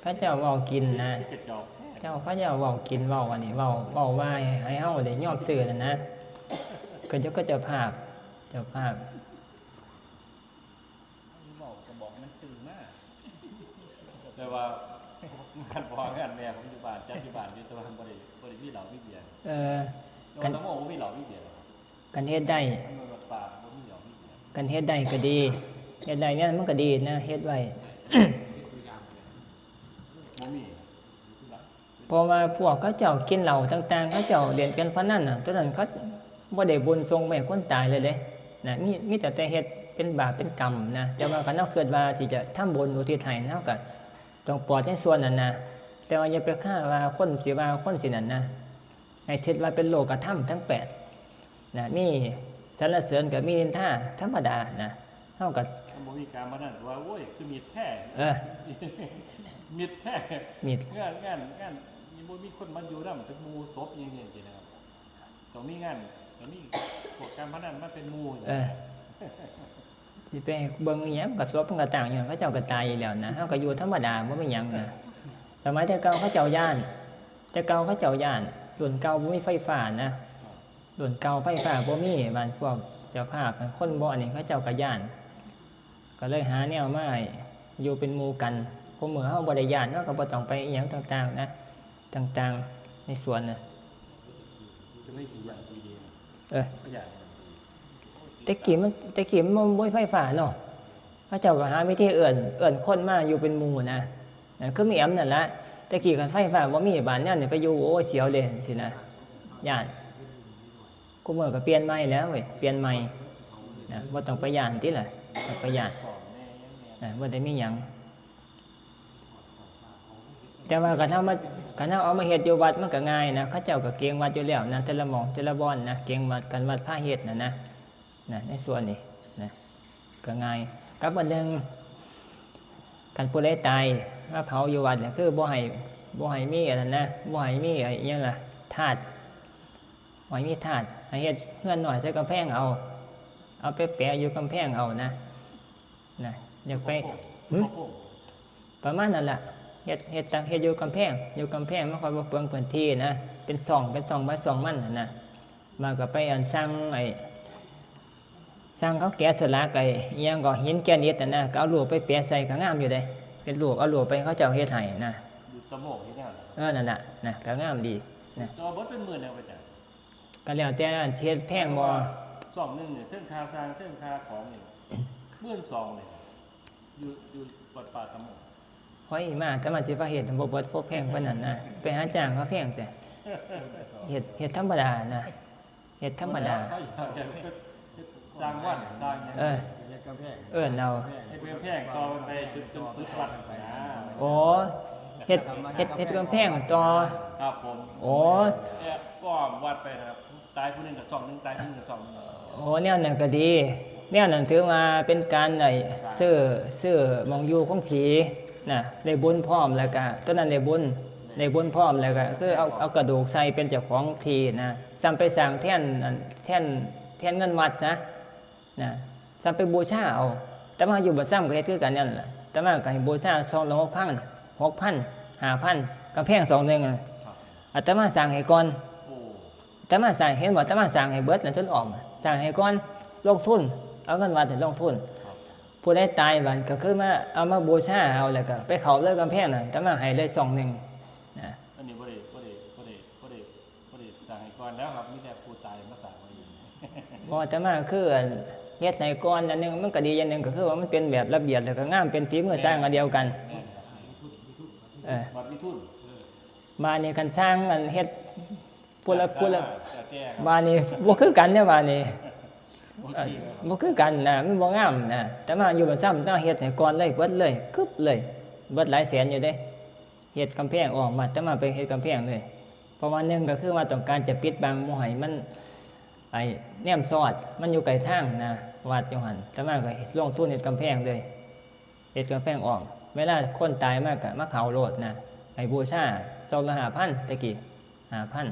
เขาเจ้าเว้ากินนะ เป็นจอก เขาเจ้าเว้ากินเว้าอันนี้เว้าว่าให้เฮาได้ยอมซื้อนั่นนะก็เจ้าภาพ บอกกระบอกมันสื่อมากแต่ว่างานพ่องานแม่ผมอยู่บ้านจัดอยู่บ้านอยู่แต่ว่าบ่ได้มีเหล้ามีเบียร์ กัน ต้องบอกว่ามีเหล้ามีเบียร์ กันเฮ็ดได้ มันแบบป่าบ่มีเหล้ามีเบียร์ กันเฮ็ดได้ก็ดีเฮ็ดได้เนี่ยมันก็ดีนะเฮ็ดไว้ บ่มีเว เพราะว่าพวกเขาเจ้ากินเหล้าต่างๆเขาเจ้าเล่นกันพนันน่ะตอนนั้นเขาบ่ได้บุญทรงไปให้คนตายเลยเด้นะมีแต่เฮ็ดเป็นบาปเป็นกรรมนะแต่ว่าคันเฮาคิดว่าสิจะทำบุญอุทิศให้เฮาก็ต้องปลอดในส่วนนั้นนะแต่ว่าอย่าไปฆ่าว่าคนสิว่าคนสินั่นนะให้คิดว่าเป็นโลกธรรมทั้ง8นะมีสรรเสริญกับมีนินทาธรรมดานะเฮาก็ ถ้าบ่มีการมานั่นว่าโอ้ยคือมีดแท้ มีดแท้ มีด งานยังบ่มีคนมาอยู่นำเป็นหมู่ศพอย่างนี้จังซี่นะครับต้องมีงานต้องมีพวกการพนันมาเป็นหมู่อย่างนี้ สิไปเบิ่งอีหยังก็ศพมันก็ต่างอยู่เขาเจ้าก็ตายอยู่แล้วนะเฮาก็อยู่ธรรมดาบ่มีหยังนะสมัยแต่เก่าเขาเจ้าย่านแต่เก่าเขาเจ้าย่านรุ่นเก่าบ่มีไฟฟ้านะรุ่นเก่าไฟฟ้าบ่มีบ้านพวกเจ้าภาพคนบ่อันนี้เขาเจ้าก็ย่าน ก็เลยหาแนวมาให้อยู่เป็นหมู่กันพอมื้อเฮาบ่ได้ย่านเฮาก็บ่ต้องไปอีหยังต่างๆนะต่างๆในสวนน่ะ จะไม่กี่อย่างดี เออ ก็อย่าง แต่กี้มันบ่มีไฟฟ้าเนาะเขาเจ้าก็หาวิธีเอิ้นคนมาอยู่เป็นหมู่นะคือมีแอมนั่นล่ะแต่กี้คันไฟฟ้าบ่มีบ้านแนวนี่ไปอยู่โอ้ยเสียวเลยสินะย่านกูมื้อก็เปลี่ยนใหม่แล้วเว้ยเปลี่ยนใหม่นะบ่ต้องไปย่านติล่ะบ่ไปย่าน ของแน่ยังแน่ บ่ได้มีหยังแต่ว่าคันเฮาเอามาเฮ็ดอยู่วัดมันก็ง่ายนะเขาเจ้าก็เก่งวัดอยู่แล้วนะแต่ละหม่องแต่ละบ่อนนะเก่งวัดกันวัดพาเฮ็ดนะในส่วนนี้นะก็ง่ายกับอันหนึงคันผู้ใดตายมาเผาอยู่วัดเนี่ยคือบ่ให้มีอันนั้นนะบ่ให้มีไอ้อิหยังล่ะธาตุบ่ให้มีธาตุให้เฮ็ดเฮือนน้อยใส่กำแพงเอาไปแปะอยู่กำแพงเอานะอยากไป ประมาณนั้นล่ะเฮ็ดอยู่กำแพงมันค่อยบ่เปลืองพื้นที่นะเป็น2ใบ2มันน่ะนะมาก็ไปอันสร้างเขาแกะสลักไอ้อิหยังก็หินแกนิดน่ะนะก็เอารูปไปแปะใส่ก็งามอยู่เด้เป็นรูปเอารูปไปเขาเจ้าเฮ็ดให้นะ อยู่ตะโมกที่เนี่ย นั่นน่ะนะก็งามดีนะ จอเบิดเป็นหมื่นแล้วไปจ้ะ ก็แล้วแต่อันสิเฮ็ดแพงบ่ สองหนึ่งเนี่ยเส้นคาสร้างเส้นคาของเนี่ย12,000เลยอยู่วัดป่าตะโมก ห้อยมาแต่มันสิว่าเฮ็ดบ่เบิดพวกแพงปานนั้นนะไปหาจ้างเขาแพงแต่เฮ็ดธรรมดานะเฮ็ดธรรมดา เขาอยากสร้างวัดสร้างหยัง เออเอา ให้เพื่อนแพงต่อไปจนปึ๊ดวัดนะ โอ้เฮ็ดกำแพงต่อ ครับผม โอ้ เนี่ยก็วัดไปนะครับตายผู้หนึงกับ2นึงตายผู้หนึงกับ2นึง โอ้แนวนั้นก็ดีแนวนั้นถือมาเป็นการซื้อมองอยู่ของผีน่ะได้บุญพร้อมแล้วก็ตอนนั้นได้บุญพร้อมแล้วก็คือเอากระดูกใส่เป็นเจ้าของที่นะซ้ำไปสร้างแท่นเงินวัดซะนะซ้ำไปบูชาเอาแต่มาอยู่บ่ซ้ำก็เฮ็ดคือกันนั่นล่ะแต่มาก็ให้บูชา6,000 5,000กำแพง2นึงอาตมาสร้างให้ก่อน โอ้ อาตมาสร้างเห็นบ่อาตมาสร้างให้เบิดแล้วจนออกสร้างให้ก่อนลงทุนเอาเงินวัดให้ลงทุนผู้ใดตายบัดก็คือมาเอามาบูชาเอาแล้วก็ไปเข้าเลยกำแพงน่ะอาตมาให้เลย2นึงนะ อันนี้บ่ได้สร้างให้ก่อนแล้วครับมีแต่ผู้ตายมาสร้างไว้อยู่ เพราะอาตมาคือเฮ็ดให้ก่อนอันนึงมันก็ดีอย่างนึงก็คือว่ามันเป็นแบบระเบียบแล้วก็งามเป็นฝีมือสร้างอันเดียวกันวัดวิทุน บ้านนี้กันสร้างอันเฮ็ดผู้ละ แต่ครับ บ้านนี้บ่คือกันเด้อบ้านนี้ โอเคครับ บ่คือกันนะมันบ่งามนะแต่มาอยู่บ้านซ้ำต้องเฮ็ดให้ก่อนเลยเบิดเลยกึบเลยเบิดหลายแสนอยู่เด้เฮ็ดกำแพงออกมาแต่มาไปเฮ็ดกำแพงเลยเพราะว่าหนึงก็คือว่าต้องการจะปิดบังบ่ให้มันไอ้แนมซอดมันอยู่ไกลทางนะวัดจังหั่นแต่มาก็ลงทุนเฮ็ดกำแพงเลยเฮ็ดกำแพงออกเวลาคนตายมากก็มาเข้าโลดนะให้บูชาซองละ 5,000 ตะกี้ 5,000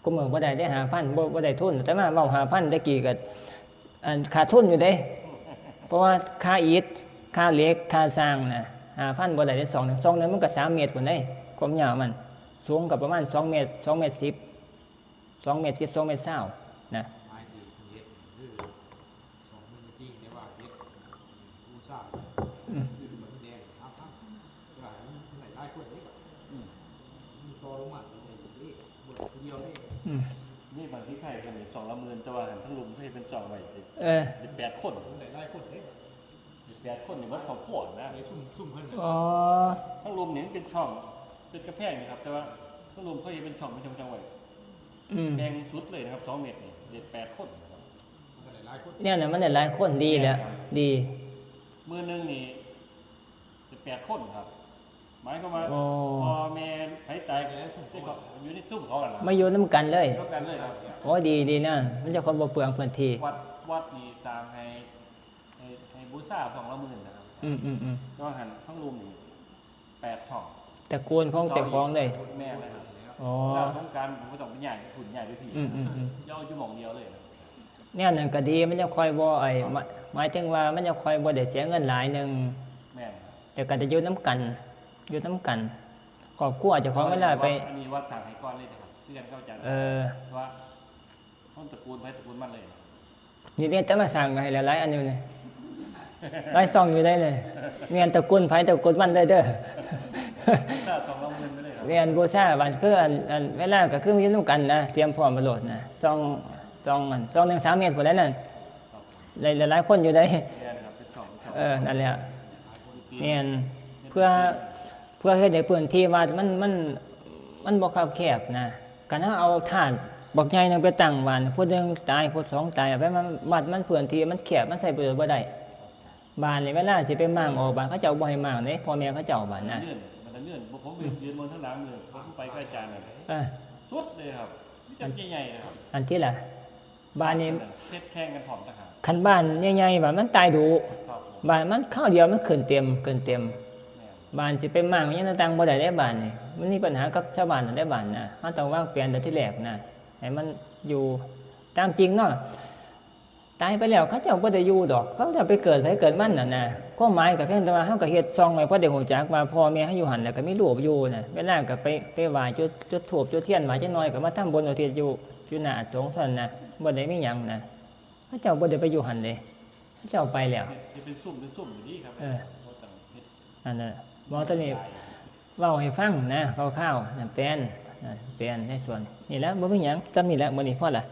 กูมือบ่ได้ได้5,000บ่ได้ทุนแต่มาเว้า5,000ตะกี้ก็อันขาดทุนอยู่เด้เพราะว่าค่าอิฐค่าเหล็กค่าสร้างน่ะ5,000บ่ได้ได้2นึง2นึงมันก็3เมตรพุ่นเด้ความยาวมันสูงก็ประมาณ2เมตร2เมตร10 2เมตร10 2เมตร20นะ ไม้ที่เฮ็ดคือสองมือจริงแต่ว่าเฮ็ดผู้สร้างคือมันแดงครับหลายคนนี่มีต่อลงมาในนี้เบิดทีเดียวนี่ นี่บางที่ใครกันนี่2ละหมื่นแต่ว่าทั้งลุมให้เป็น2ไว้ เออ 8คน หลายคนนี่ อ 8คนนี่มันเขาขวดนะ ไอ้ซุ่มเพิ่น อ๋อ ทั้งรวมนี่เป็นช่องเป็นกระแพงนะครับแต่ว่าทั้งรวมเขาจะเป็นช่องเป็นจังไว้ อืม แพงชุดเลยนะครับ2 เมตรนี่เด็ด8 คนนะครับ มันก็หลายคน เนี่ยนะมันได้หลายคนดีแหล้วดี มือหนึงนี่เป็น8 คนครับหมายความว่า โอ้ พอแม่ไผตายที่เขาอยู่ในซุ่มเขากันนะ มาอยู่น้ำกันเลย เท่ากันเลยครับ โอ้ดีดีนะมันจะคนบ่เปลืองพื้นที่ วัดนี่สร้างให้บูชา2,000,000นะครับ อืม ก็หันทั้งรวมนี่8 ช่อง ตระกูลของเจ้าของเลย แม่เลยครับ อ๋อ แล้วสงกรารผมก็ต้องไปใหญ่หุ่นใหญ่ด้วยพี่ อืม ย่อจุหม่องเดียวเลยนะ เนี่ยนั่นก็ดีมันจะคอยบ่หมายถึงว่ามันจะคอยบ่ได้เสียเงินหลายหนึง แม่นครับ แต่ก็จะอยู่น้ำกันครอบครัวเจ้าของเวลาไป อันนี้วัดสร้างให้ก้อนเลยนะครับที่กันเข้าใจ ว่าต้นตระกูลไปตระกูลมันเลย นี่เนี่ยจะมาสั่งให้หลายๆอันอยู่เลยหลายซองอยู่ได้เลยเรียนตระกูลไผตระกูลมันเลยเด้อ ถ้า2,000,000ไปเลยครับ เรียนบูชาบันคืออันเวลาก็คืออยู่นํกันนะเตรียมพร้อมมาโหลดนะซองหนึ่ง3 เมตรพุ่นแล้วนั่นหลายๆคนอยู่ได้ แม่นครับเป็นช่อง นั่นแหละเรียนเพื่อเฮ็ดให้พื้นที่วัดมันบ่คับแคบนะการเอาถาดบักใหญ่นึงไปตั้งบ้านผู้หนึงตายผู้สองตายเอาไปมันวัดมันพื้นที่มันแคบมันใช้ประโยชน์บ่ได้บ้านนี่เวลาสิไปมั่างออกบ้านเขาเจ้าบ่ให้มั่างเด้พ่อแม่เขาเจ้าบ้านนะ มันเลื่อนผมยืนบนทั้งหลังเลยผมไปใกล้จานเลย เออ สุดเลยครับนี่จังใหญ่ๆนะครับ อันที่ล่ะบ้านนี้ เช็ดแข่งกันพร้อมทหาร คันบ้านใหญ่ๆบ้านมันตายดุ ครับ บ้านมันข้าวเดียวมันขึ้นเต็ม แม่น บ้านสิไปมั่างยังต่างบ่ได้ได้บ้านนี่มันมีปัญหากับชาวบ้านนั่นได้บ้านนะมันต้องวางแผนแต่ที่แรกนะให้มันอยู่ตามจริงเนาะตายไปแล้วเขาเจ้าบ่ได้อยู่ดอกเขาจะไปเกิดไผเกิดมันน่ะนะความหมายก็เพียงแต่ว่าเฮาก็เฮ็ดซองไว้เพราะได้ฮู้จักว่าพ่อแม่เฮาอยู่หั่นแล้วก็มีรูปอยู่น่ะเวลาก็ไปไหว้จุดธูปจุดเทียนไหว้จักหน่อยก็มาทำบุญอุทิศอยู่หน้าสงฆ์เท่านั้นนะบ่ได้มีหยังนะเขาเจ้าบ่ได้ไปอยู่หั่นเลยเขาเจ้าไปแล้ว เป็นซุ่มอยู่นี่ครับ อันนั้นหมอตัวนี้เว้าให้ฟังนะคร่าวๆนั่นเป็นในส่วนนี่แหล้วบ่มีหยังจำนี่แหละมื้อนี้พอละ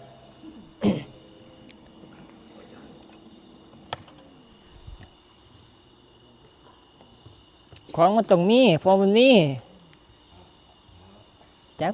ของมันต้องมีพอมันมีจัก